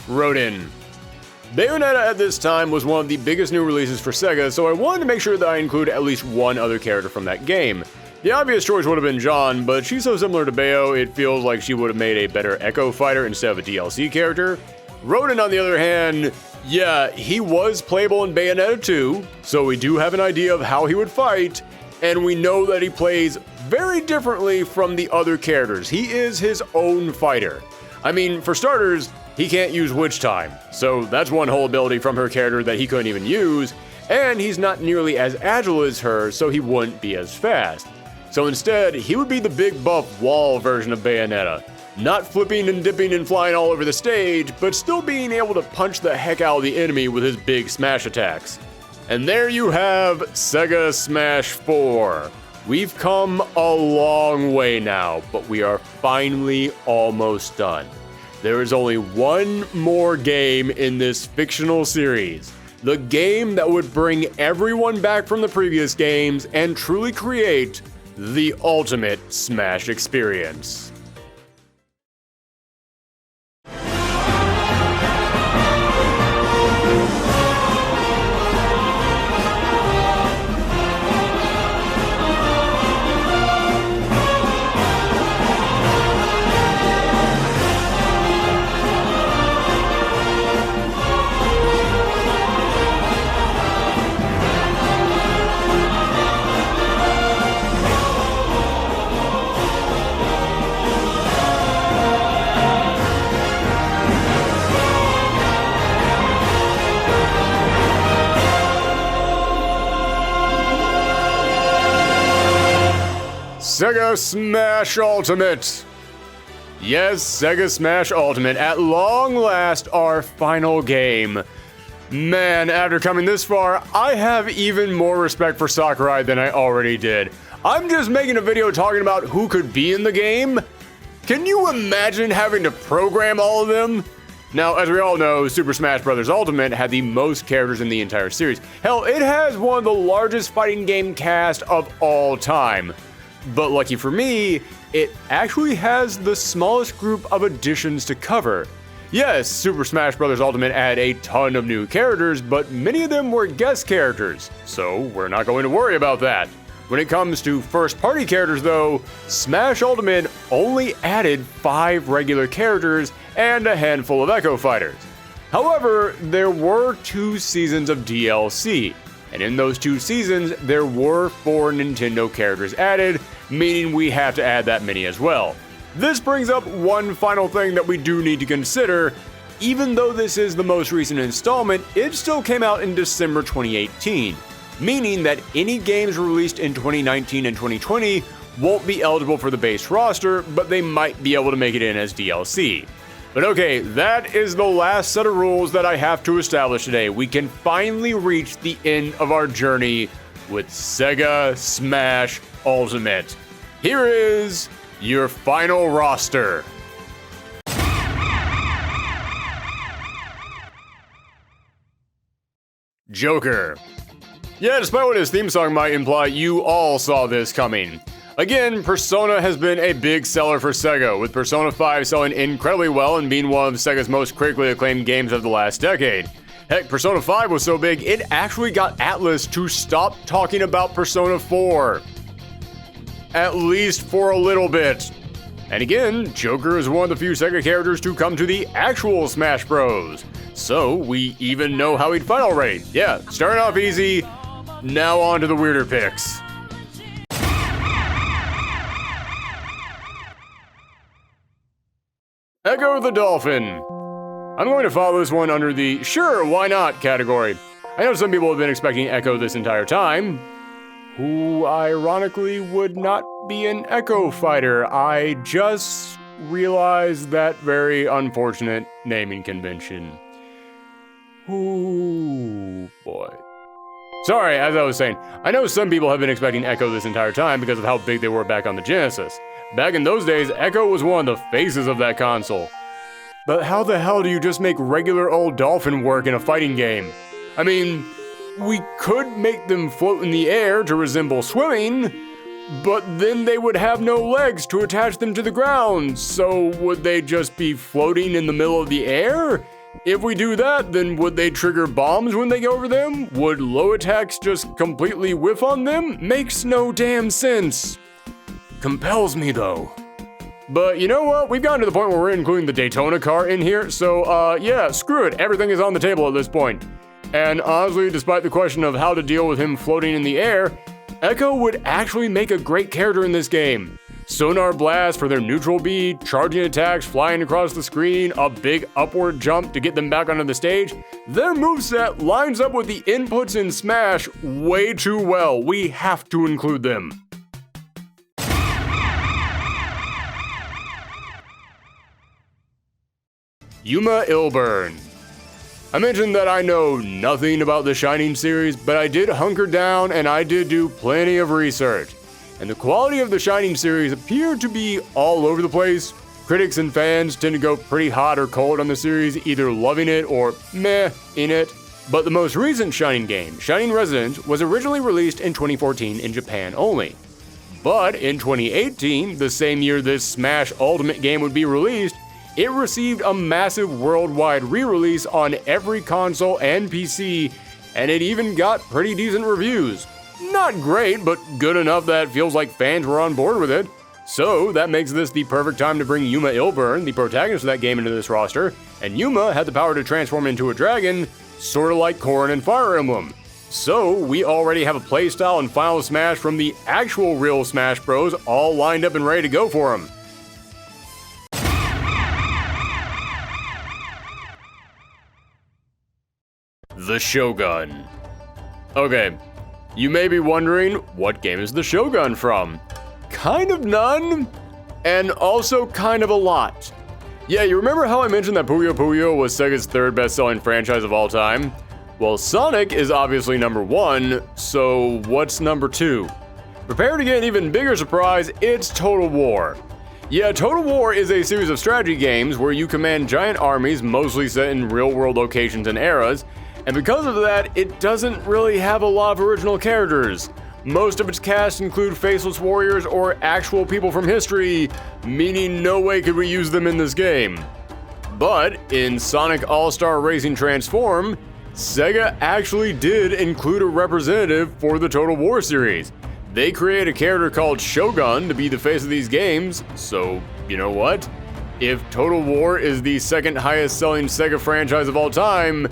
Rodin. Bayonetta at this time was one of the biggest new releases for Sega, so I wanted to make sure that I include at least one other character from that game. The obvious choice would have been Jeanne, but she's so similar to Bayo, it feels like she would have made a better Echo Fighter instead of a DLC character. Rodin, on the other hand, yeah, he was playable in Bayonetta 2, so we do have an idea of how he would fight, and we know that he plays very differently from the other characters. He is his own fighter. I mean, for starters, he can't use Witch Time, so that's one whole ability from her character that he couldn't even use, and he's not nearly as agile as her, so he wouldn't be as fast. So instead, he would be the big buff wall version of Bayonetta. Not flipping and dipping and flying all over the stage, but still being able to punch the heck out of the enemy with his big smash attacks. And there you have Sega Smash 4. We've come a long way now, but we are finally almost done. There is only one more game in this fictional series. The game that would bring everyone back from the previous games and truly create the ultimate Smash experience. Sega Smash Ultimate! Yes, Sega Smash Ultimate, at long last, our final game. Man, after coming this far, I have even more respect for Sakurai than I already did. I'm just making a video talking about who could be in the game. Can you imagine having to program all of them? Now, as we all know, Super Smash Bros. Ultimate had the most characters in the entire series. Hell, it has one of the largest fighting game cast of all time. But lucky for me, it actually has the smallest group of additions to cover. Yes, Super Smash Bros. Ultimate had a ton of new characters, but many of them were guest characters, so we're not going to worry about that. When it comes to first-party characters though, Smash Ultimate only added 5 regular characters and a handful of Echo Fighters. However, there were 2 seasons of DLC, and in those 2 seasons, there were 4 Nintendo characters added, meaning we have to add that many as well. This brings up one final thing that we do need to consider. Even though this is the most recent installment, it still came out in December 2018, meaning that any games released in 2019 and 2020 won't be eligible for the base roster, but they might be able to make it in as DLC. But okay, that is the last set of rules that I have to establish today. We can finally reach the end of our journey with Sega Smash Ultimate. Here is your final roster. Joker. Yeah, despite what his theme song might imply, you all saw this coming. Again, Persona has been a big seller for Sega, with Persona 5 selling incredibly well and being one of Sega's most critically acclaimed games of the last decade. Heck, Persona 5 was so big, it actually got Atlus to stop talking about Persona 4. At least for a little bit. And again, Joker is one of the few Sega characters to come to the actual Smash Bros. So, we even know how he'd fight already. Yeah, starting off easy, now on to the weirder picks. Echo the Dolphin. I'm going to follow this one under the sure, why not category. I know some people have been expecting Echo this entire time, who ironically would not be an Echo fighter. I just realized that very unfortunate naming convention. Ooh, boy. Sorry, as I was saying, I know some people have been expecting Echo this entire time because of how big they were back on the Genesis. Back in those days, Echo was one of the faces of that console. But how the hell do you just make regular old Dolphin work in a fighting game? I mean, we could make them float in the air to resemble swimming, but then they would have no legs to attach them to the ground, so would they just be floating in the middle of the air? If we do that, then would they trigger bombs when they go over them? Would low attacks just completely whiff on them? Makes no damn sense. Compels me though. But you know what? We've gotten to the point where we're including the Daytona car in here, so yeah, screw it. Everything is on the table at this point. And honestly, despite the question of how to deal with him floating in the air, Echo would actually make a great character in this game. Sonar blast for their neutral B, charging attacks flying across the screen, a big upward jump to get them back onto the stage. Their moveset lines up with the inputs in Smash way too well. We have to include them. Yuma Ilburn. I mentioned that I know nothing about the Shining series, but I did hunker down and I did do plenty of research. And the quality of the Shining series appeared to be all over the place. Critics and fans tend to go pretty hot or cold on the series, either loving it or meh in it. But the most recent Shining game, Shining Residence, was originally released in 2014 in Japan only. But in 2018, the same year this Smash Ultimate game would be released, it received a massive worldwide re-release on every console and PC, and it even got pretty decent reviews. Not great, but good enough that it feels like fans were on board with it. So that makes this the perfect time to bring Yuma Ilburn, the protagonist of that game, into this roster, and Yuma had the power to transform into a dragon, sorta like Corrin and Fire Emblem. So we already have a playstyle and Final Smash from the actual real Smash Bros. All lined up and ready to go for him. The Shogun. Okay, you may be wondering, what game is the Shogun from? Kind of none, and also kind of a lot. Yeah, you remember how I mentioned that Puyo Puyo was Sega's third best-selling franchise of all time? Well, Sonic is obviously number one, so what's number two? Prepare to get an even bigger surprise, it's Total War. Yeah, Total War is a series of strategy games where you command giant armies mostly set in real-world locations and eras, and because of that, it doesn't really have a lot of original characters. Most of its cast include faceless warriors or actual people from history, meaning no way could we use them in this game. But in Sonic All-Star Racing Transform, Sega actually did include a representative for the Total War series. They create a character called Shogun to be the face of these games, so you know what? If Total War is the second highest selling Sega franchise of all time,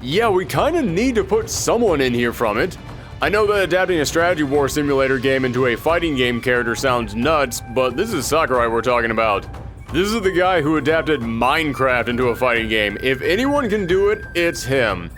yeah, we kinda need to put someone in here from it. I know that adapting a strategy war simulator game into a fighting game character sounds nuts, but this is Sakurai we're talking about. This is the guy who adapted Minecraft into a fighting game. If anyone can do it, it's him.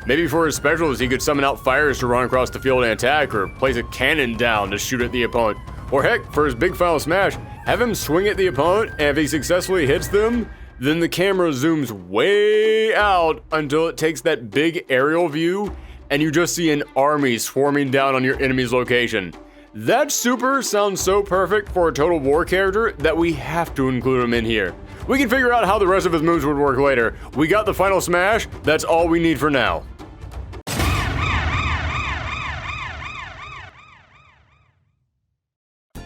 Maybe for his specials, he could summon out fires to run across the field and attack, or place a cannon down to shoot at the opponent. Or heck, for his big Final Smash, have him swing at the opponent, and if he successfully hits them, then the camera zooms way out until it takes that big aerial view, and you just see an army swarming down on your enemy's location. That super sounds so perfect for a Total War character that we have to include him in here. We can figure out how the rest of his moves would work later. We got the Final Smash, that's all we need for now.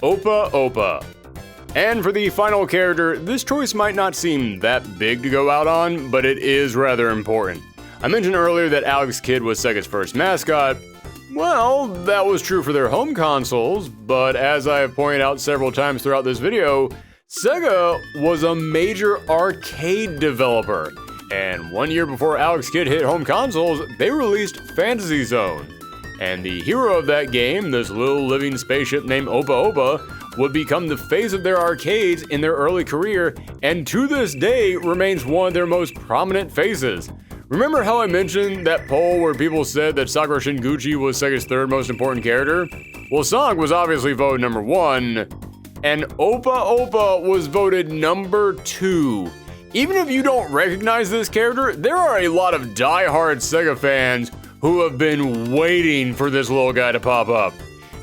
Oppa Oppa. And for the final character, this choice might not seem that big to go out on, but it is rather important. I mentioned earlier that Alex Kidd was Sega's first mascot. Well, that was true for their home consoles, but as I have pointed out several times throughout this video, Sega was a major arcade developer. And 1 year before Alex Kidd hit home consoles, they released Fantasy Zone. And the hero of that game, this little living spaceship named Oppa Oppa, would become the face of their arcades in their early career, and to this day remains one of their most prominent faces. Remember how I mentioned that poll where people said that Sakura Shinguchi was Sega's third most important character? Well, Sonic was obviously voted number one, and Oppa Oppa was voted number two. Even if you don't recognize this character, there are a lot of die-hard Sega fans who have been waiting for this little guy to pop up.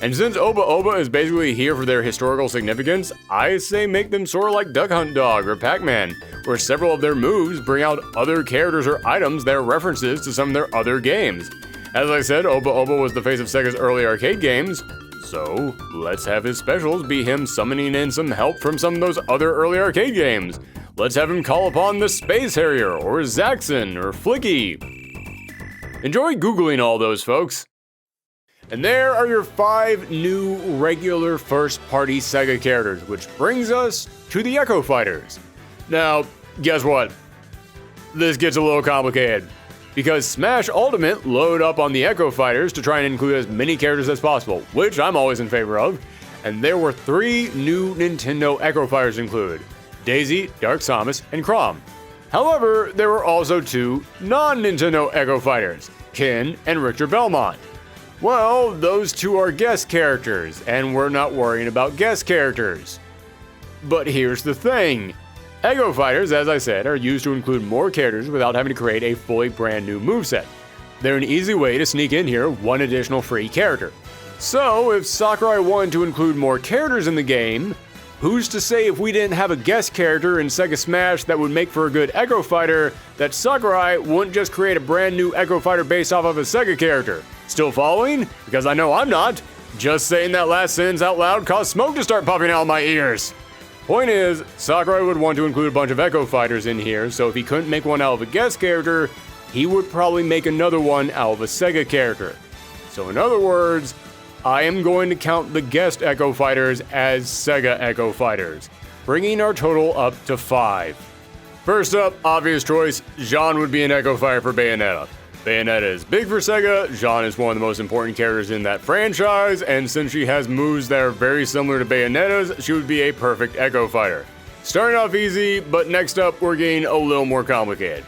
And since Oppa Oppa is basically here for their historical significance, I say make them sort of like Duck Hunt Dog or Pac-Man, where several of their moves bring out other characters or items that are references to some of their other games. As I said, Oppa Oppa was the face of Sega's early arcade games, so let's have his specials be him summoning in some help from some of those other early arcade games. Let's have him call upon the Space Harrier, or Zaxxon, or Flicky. Enjoy Googling all those, folks. And there are your 5 new regular first-party Sega characters, which brings us to the Echo Fighters. Now, guess what? This gets a little complicated, because Smash Ultimate loaded up on the Echo Fighters to try and include as many characters as possible, which I'm always in favor of, and there were 3 new Nintendo Echo Fighters included: Daisy, Dark Samus, and Chrom. However, there were also 2 non-Nintendo Echo Fighters, Ken and Richter Belmont. Well, those 2 are guest characters, and we're not worrying about guest characters. But here's the thing. Echo Fighters, as I said, are used to include more characters without having to create a fully brand new moveset. They're an easy way to sneak in here one additional free character. So, if Sakurai wanted to include more characters in the game, who's to say if we didn't have a guest character in Sega Smash that would make for a good Echo Fighter, that Sakurai wouldn't just create a brand new Echo Fighter based off of a Sega character? Still following? Because I know I'm not. Just saying that last sentence out loud caused smoke to start popping out of my ears. Point is, Sakurai would want to include a bunch of Echo Fighters in here, so if he couldn't make one out of a guest character, he would probably make another one out of a Sega character. So in other words, I am going to count the guest Echo Fighters as Sega Echo Fighters, bringing our total up to 5. First up, obvious choice, Jean would be an Echo Fighter for Bayonetta. Bayonetta is big for Sega, Jean is one of the most important characters in that franchise, and since she has moves that are very similar to Bayonetta's, she would be a perfect Echo Fighter. Starting off easy, but next up we're getting a little more complicated.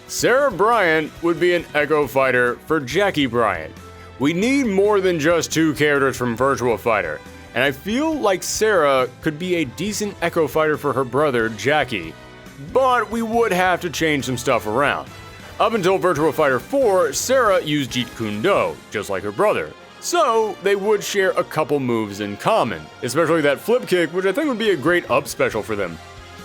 Sarah Bryant would be an Echo Fighter for Jackie Bryant. We need more than just 2 characters from Virtua Fighter, and I feel like Sarah could be a decent Echo Fighter for her brother, Jackie, but we would have to change some stuff around. Up until Virtua Fighter 4, Sarah used Jeet Kune Do, just like her brother. So, they would share a couple moves in common, especially that flip kick, which I think would be a great up special for them.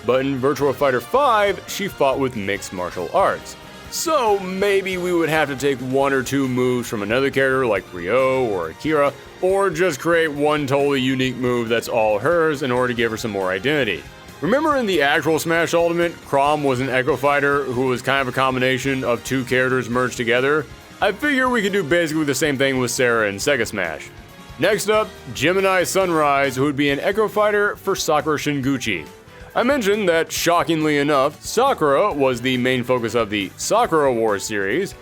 But in Virtua Fighter 5, she fought with mixed martial arts. So, maybe we would have to take 1 or 2 moves from another character like Ryo or Akira, or just create one totally unique move that's all hers in order to give her some more identity. Remember in the actual Smash Ultimate, Chrom was an Echo Fighter who was kind of a combination of 2 characters merged together? I figure we could do basically the same thing with Sarah in Sega Smash. Next up, Gemini Sunrise, who would be an Echo Fighter for Sakura Shinguchi. I mentioned that, shockingly enough, Sakura was the main focus of the Sakura Wars series,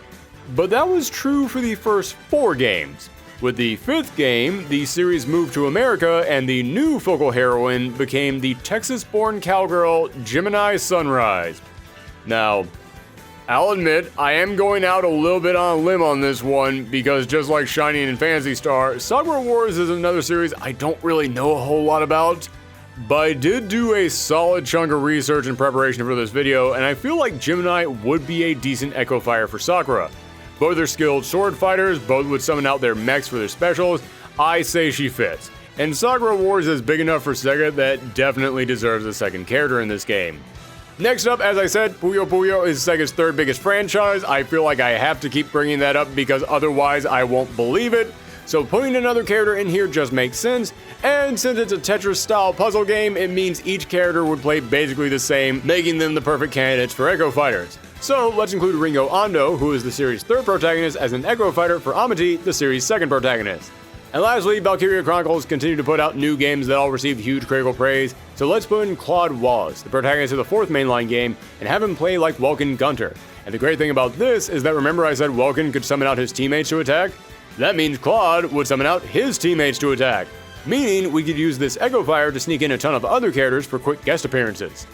but that was true for the first 4 games. With the 5th game, the series moved to America and the new focal heroine became the Texas-born cowgirl Gemini Sunrise. Now, I'll admit, I am going out a little bit on a limb on this one because just like Shining and Phantasy Star, Sakura Wars is another series I don't really know a whole lot about, but I did do a solid chunk of research in preparation for this video, and I feel like Gemini would be a decent Echo Fighter for Sakura. Both are skilled sword fighters, both would summon out their mechs for their specials. I say she fits. And Sakura Wars is big enough for Sega that definitely deserves a second character in this game. Next up, as I said, Puyo Puyo is Sega's 3rd biggest franchise. I feel like I have to keep bringing that up because otherwise I won't believe it. So putting another character in here just makes sense, and since it's a Tetris-style puzzle game, it means each character would play basically the same, making them the perfect candidates for Echo Fighters. So let's include Ringo Ando, who is the series' 3rd protagonist, as an Echo Fighter for Amity, the series' 2nd protagonist. And lastly, Valkyria Chronicles continue to put out new games that all receive huge critical praise, so let's put in Claude Wallace, the protagonist of the 4th mainline game, and have him play like Welkin Gunter. And the great thing about this is that remember I said Welkin could summon out his teammates to attack? That means Claude would summon out his teammates to attack, meaning we could use this Echo Fighter to sneak in a ton of other characters for quick guest appearances.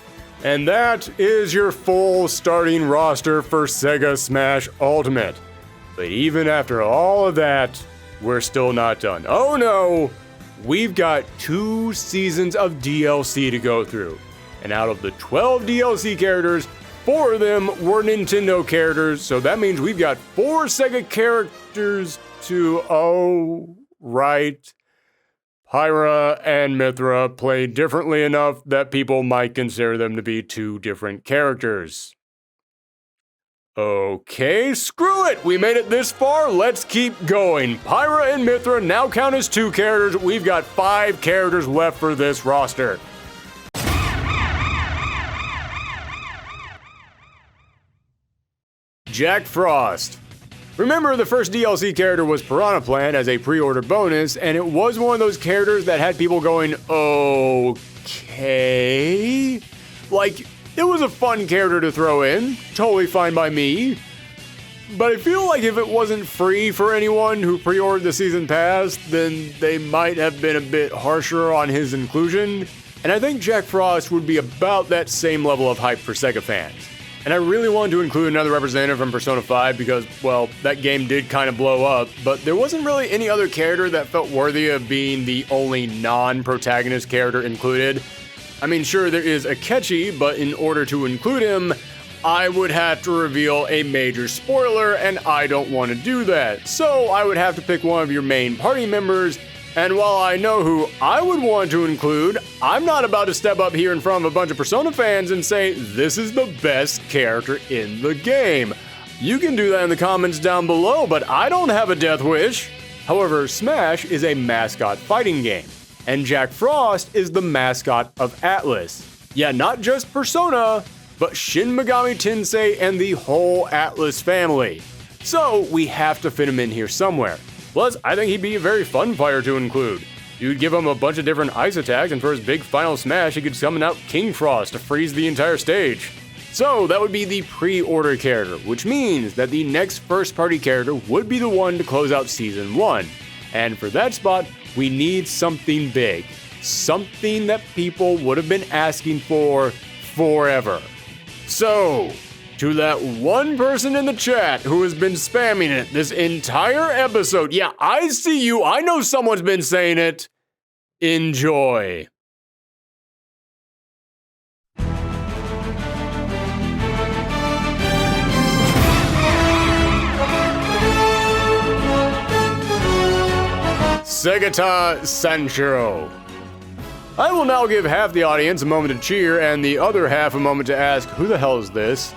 And that is your full starting roster for Sega Smash Ultimate. But even after all of that, we're still not done. Oh no! We've got 2 seasons of DLC to go through. And out of the 12 DLC characters, 4 of them were Nintendo characters, so that means we've got 4 Sega characters to, oh, right. Pyra and Mithra play differently enough that people might consider them to be 2 different characters. Okay, screw it! We made it this far, let's keep going. Pyra and Mithra now count as 2 characters. We've got 5 characters left for this roster. Jack Frost. Remember, the first DLC character was Piranha Plant as a pre-order bonus, and it was one of those characters that had people going, okay? Like, it was a fun character to throw in, totally fine by me. But I feel like if it wasn't free for anyone who pre-ordered the season pass, then they might have been a bit harsher on his inclusion. And I think Jack Frost would be about that same level of hype for Sega fans. And I really wanted to include another representative from Persona 5 because, well, that game did kind of blow up, but there wasn't really any other character that felt worthy of being the only non-protagonist character included. I mean, sure, there is Akechi, but in order to include him, I would have to reveal a major spoiler, and I don't want to do that. So I would have to pick one of your main party members, and while I know who I would want to include, I'm not about to step up here in front of a bunch of Persona fans and say, this is the best character in the game. You can do that in the comments down below, but I don't have a death wish. However, Smash is a mascot fighting game, and Jack Frost is the mascot of Atlas. Yeah, not just Persona, but Shin Megami Tensei and the whole Atlas family. So we have to fit him in here somewhere. Plus, I think he'd be a very fun fighter to include. You'd give him a bunch of different ice attacks, and for his big final smash, he could summon out King Frost to freeze the entire stage. So that would be the pre-order character, which means that the next first-party character would be the one to close out Season 1. And for that spot, we need something big. Something that people would have been asking for forever. So, to that one person in the chat who has been spamming it this entire episode, yeah, I see you, I know someone's been saying it, enjoy. Sega Sanshiro. I will now give half the audience a moment to cheer and the other half a moment to ask, who the hell is this?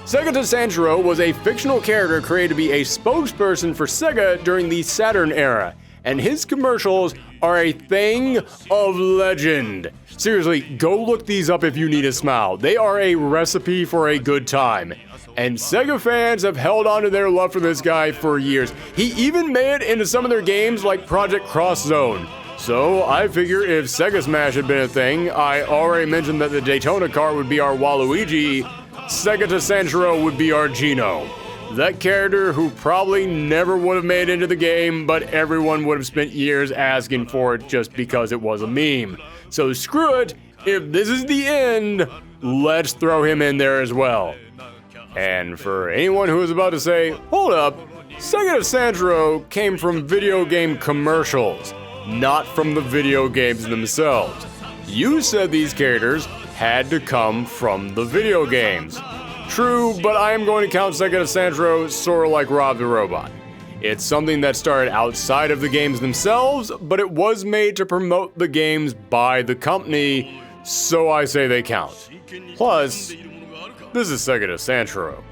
Sega Sanshiro was a fictional character created to be a spokesperson for Sega during the Saturn era, and his commercials are a thing of legend. Seriously, go look these up if you need a smile. They are a recipe for a good time. And Sega fans have held on to their love for this guy for years. He even made it into some of their games like Project Cross Zone. So I figure if Sega Smash had been a thing, I already mentioned that the Daytona car would be our Waluigi, Sega Sanshiro would be our Gino. That character who probably never would have made it into the game, but everyone would have spent years asking for it just because it was a meme. So screw it, if this is the end, let's throw him in there as well. And for anyone who is about to say, hold up, Sega Sanshiro came from video game commercials, not from the video games themselves. You said these characters had to come from the video games. True, but I am going to count Sega Sanshiro sort of like Rob the Robot. It's something that started outside of the games themselves, but it was made to promote the games by the company, so I say they count. Plus, this is Sega Sanshiro.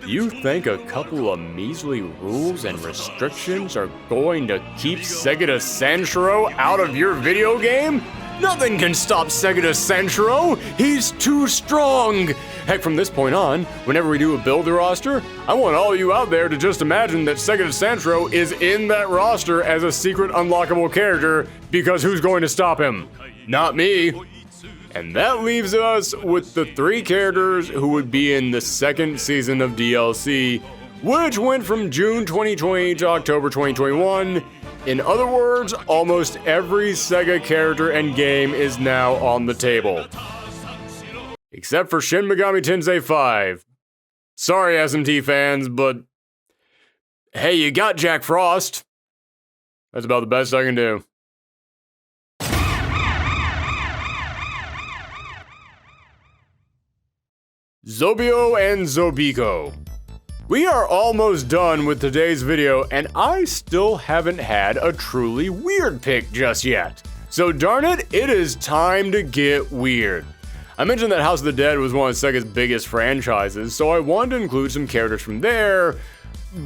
You think a couple of measly rules and restrictions are going to keep Sega Sanshiro out of your video game? Nothing can stop Sega Sanshiro! He's too strong! Heck, from this point on, whenever we do a build the roster, I want all you out there to just imagine that Sega Sanshiro is in that roster as a secret unlockable character, because who's going to stop him? Not me. And that leaves us with the 3 characters who would be in the second season of DLC, which went from June 2020 to October 2021. In other words, almost every Sega character and game is now on the table. Except for Shin Megami Tensei 5. Sorry, SMT fans, but hey, you got Jack Frost. That's about the best I can do. Zobio and Zobiko. We are almost done with today's video, and I still haven't had a truly weird pick just yet. So darn it, it is time to get weird. I mentioned that House of the Dead was one of Sega's biggest franchises, so I wanted to include some characters from there,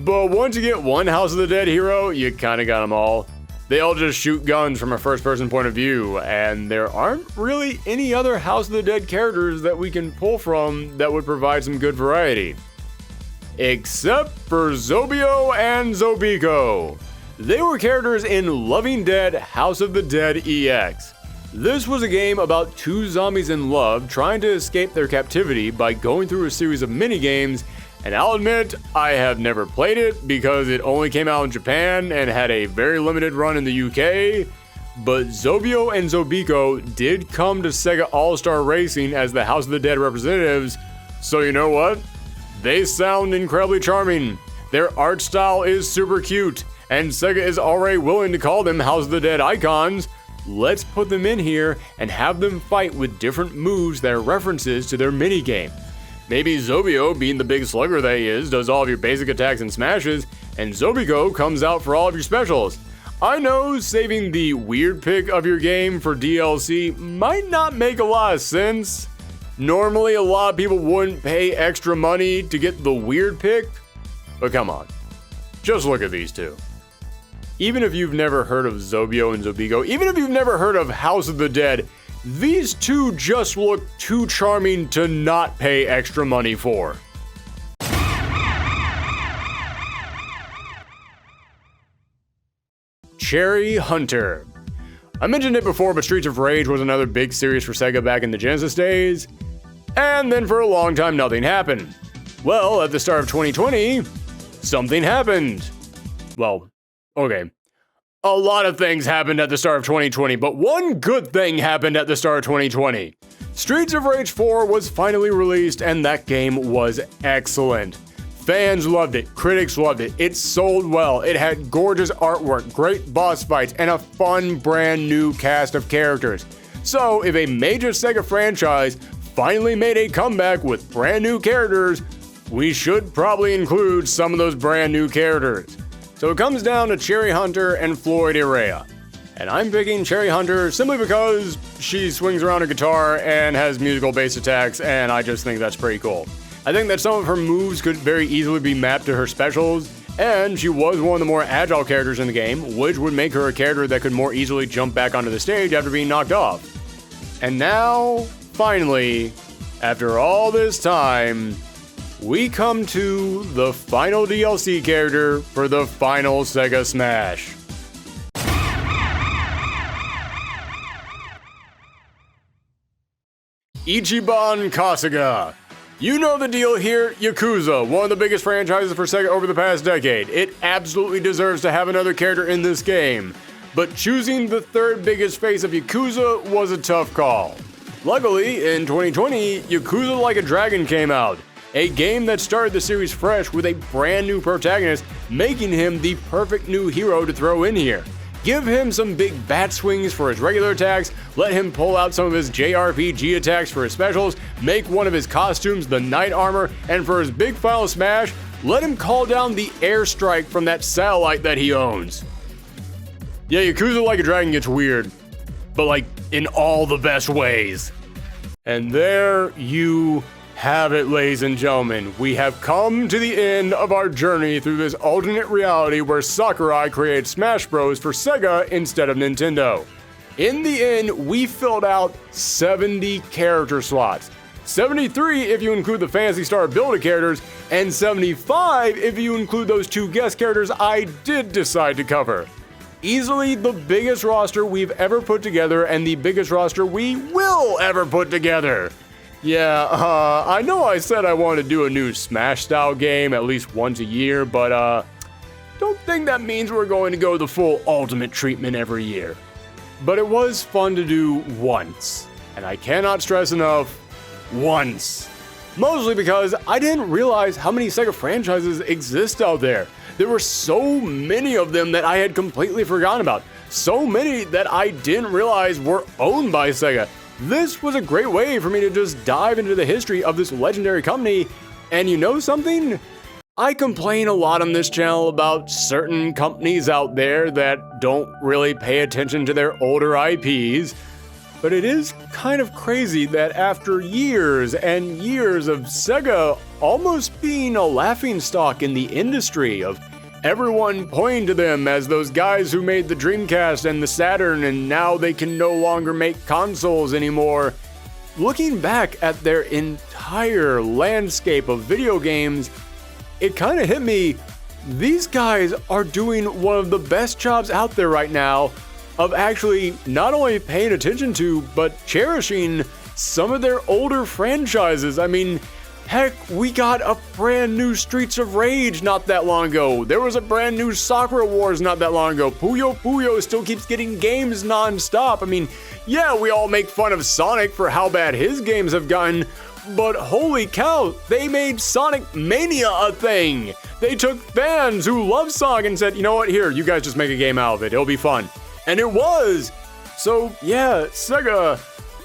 but once you get one House of the Dead hero, you kinda got them all. They all just shoot guns from a first-person point of view, and there aren't really any other House of the Dead characters that we can pull from that would provide some good variety. Except for Zobio and Zobiko. They were characters in Loving Dead House of the Dead EX. This was a game about 2 zombies in love trying to escape their captivity by going through a series of minigames, and I'll admit, I have never played it because it only came out in Japan and had a very limited run in the UK, but Zobio and Zobiko did come to Sega All-Star Racing as the House of the Dead representatives, so you know what? They sound incredibly charming. Their art style is super cute, and Sega is already willing to call them House of the Dead icons, let's put them in here and have them fight with different moves that are references to their minigame. Maybe Zobio, being the big slugger that he is, does all of your basic attacks and smashes, and Zobiko comes out for all of your specials. I know saving the weird pick of your game for DLC might not make a lot of sense. Normally, a lot of people wouldn't pay extra money to get the weird pick, but come on, just look at these two. Even if you've never heard of Zobio and Zobiko, even if you've never heard of House of the Dead, these two just look too charming to not pay extra money for. Cherry Hunter. I mentioned it before, but Streets of Rage was another big series for Sega back in the Genesis days, and then for a long time nothing happened. Well, at the start of 2020, something happened. Well, okay. A lot of things happened at the start of 2020, but one good thing happened at the start of 2020. Streets of Rage 4 was finally released, and that game was excellent. Fans loved it, critics loved it, it sold well, it had gorgeous artwork, great boss fights, and a fun brand new cast of characters. So if a major Sega franchise finally made a comeback with brand new characters, we should probably include some of those brand new characters. So it comes down to Cherry Hunter and Floyd Area. And I'm picking Cherry Hunter simply because she swings around a guitar and has musical bass attacks, and I just think that's pretty cool. I think that some of her moves could very easily be mapped to her specials, and she was one of the more agile characters in the game, which would make her a character that could more easily jump back onto the stage after being knocked off. And now, finally, after all this time, we come to the final DLC character for the final Sega Smash. Ichiban Kasuga. You know the deal here, Yakuza, one of the biggest franchises for Sega over the past decade. It absolutely deserves to have another character in this game. But choosing the third biggest face of Yakuza was a tough call. Luckily, in 2020, Yakuza Like a Dragon came out, a game that started the series fresh with a brand new protagonist, making him the perfect new hero to throw in here. Give him some big bat swings for his regular attacks, let him pull out some of his JRPG attacks for his specials, make one of his costumes the knight armor, and for his big final smash, let him call down the airstrike from that satellite that he owns. Yeah, Yakuza Like a Dragon gets weird, but like in all the best ways. And there you have it, ladies and gentlemen. We have come to the end of our journey through this alternate reality where Sakurai created Smash Bros. For Sega instead of Nintendo. In the end, we filled out 70 character slots. 73 if you include the Phantasy Star Builder characters, and 75 if you include those two guest characters I did decide to cover. Easily the biggest roster we've ever put together, and the biggest roster we will ever put together. Yeah, I know I said I wanted to do a new Smash-style game at least once a year, but don't think that means we're going to go the full Ultimate treatment every year. But it was fun to do once, and I cannot stress enough, once. Mostly because I didn't realize how many Sega franchises exist out there. There were so many of them that I had completely forgotten about. So many that I didn't realize were owned by Sega. This was a great way for me to just dive into the history of this legendary company, and you know something? I complain a lot on this channel about certain companies out there that don't really pay attention to their older IPs, but it is kind of crazy that after years and years of Sega almost being a laughingstock in the industry, of everyone pointing to them as those guys who made the Dreamcast and the Saturn, and now they can no longer make consoles anymore. Looking back at their entire landscape of video games, it kind of hit me, these guys are doing one of the best jobs out there right now of actually not only paying attention to, but cherishing some of their older franchises. I mean, heck, we got a brand new Streets of Rage not that long ago. There was a brand new Sakura Wars not that long ago. Puyo Puyo still keeps getting games non-stop. I mean, yeah, we all make fun of Sonic for how bad his games have gotten, but holy cow, they made Sonic Mania a thing. They took fans who love Sonic and said, you know what, here, you guys just make a game out of it. It'll be fun. And it was. So yeah, Sega,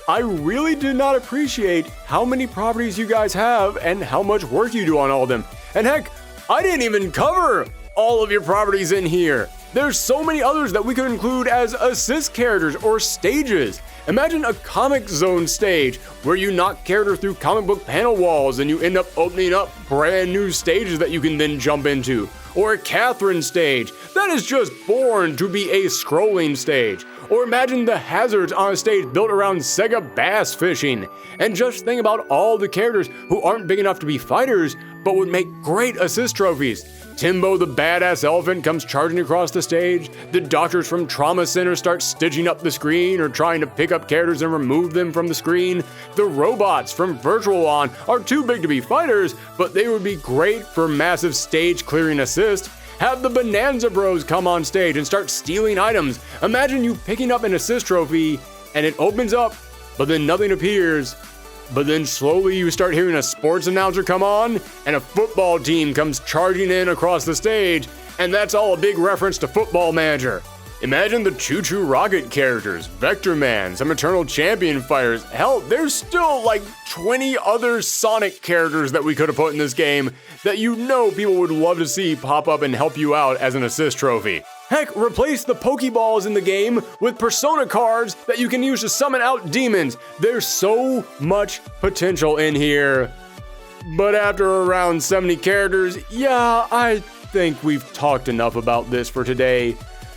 I really did not appreciate how many properties you guys have and how much work you do on all of them. And heck, I didn't even cover all of your properties in here. There's so many others that we could include as assist characters or stages. Imagine a Comic Zone stage where you knock characters through comic book panel walls and you end up opening up brand new stages that you can then jump into. Or a Catherine stage that is just born to be a scrolling stage. Or imagine the hazards on a stage built around Sega bass fishing. And just think about all the characters who aren't big enough to be fighters, but would make great assist trophies. Timbo the badass elephant comes charging across the stage. The doctors from Trauma Center start stitching up the screen or trying to pick up characters and remove them from the screen. The robots from Virtual On are too big to be fighters, but they would be great for massive stage clearing assist. Have the Bonanza Bros come on stage and start stealing items. Imagine you picking up an assist trophy and it opens up, but then nothing appears. But then slowly you start hearing a sports announcer come on and a football team comes charging in across the stage, and that's all a big reference to Football Manager. Imagine the Choo Choo Rocket characters, Vector Man, some Eternal Champion fighters. Hell, there's still like 20 other Sonic characters that we could have put in this game that you know people would love to see pop up and help you out as an assist trophy. Heck, replace the Pokeballs in the game with Persona cards that you can use to summon out demons. There's so much potential in here. But after around 70 characters, yeah, I think we've talked enough about this for today.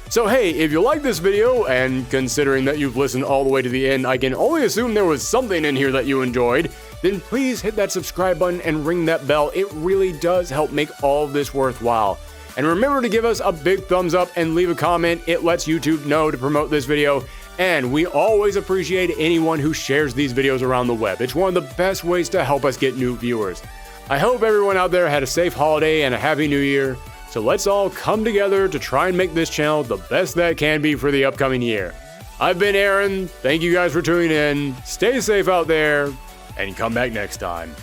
So hey, if you like this video, and considering that you've listened all the way to the end, I can only assume there was something in here that you enjoyed, then please hit that subscribe button and ring that bell. It really does help make all of this worthwhile. And remember to give us a big thumbs up and leave a comment. It lets YouTube know to promote this video. And we always appreciate anyone who shares these videos around the web. It's one of the best ways to help us get new viewers. I hope everyone out there had a safe holiday and a happy new year. So let's all come together to try and make this channel the best that can be for the upcoming year. I've been Aaron. Thank you guys for tuning in. Stay safe out there and come back next time.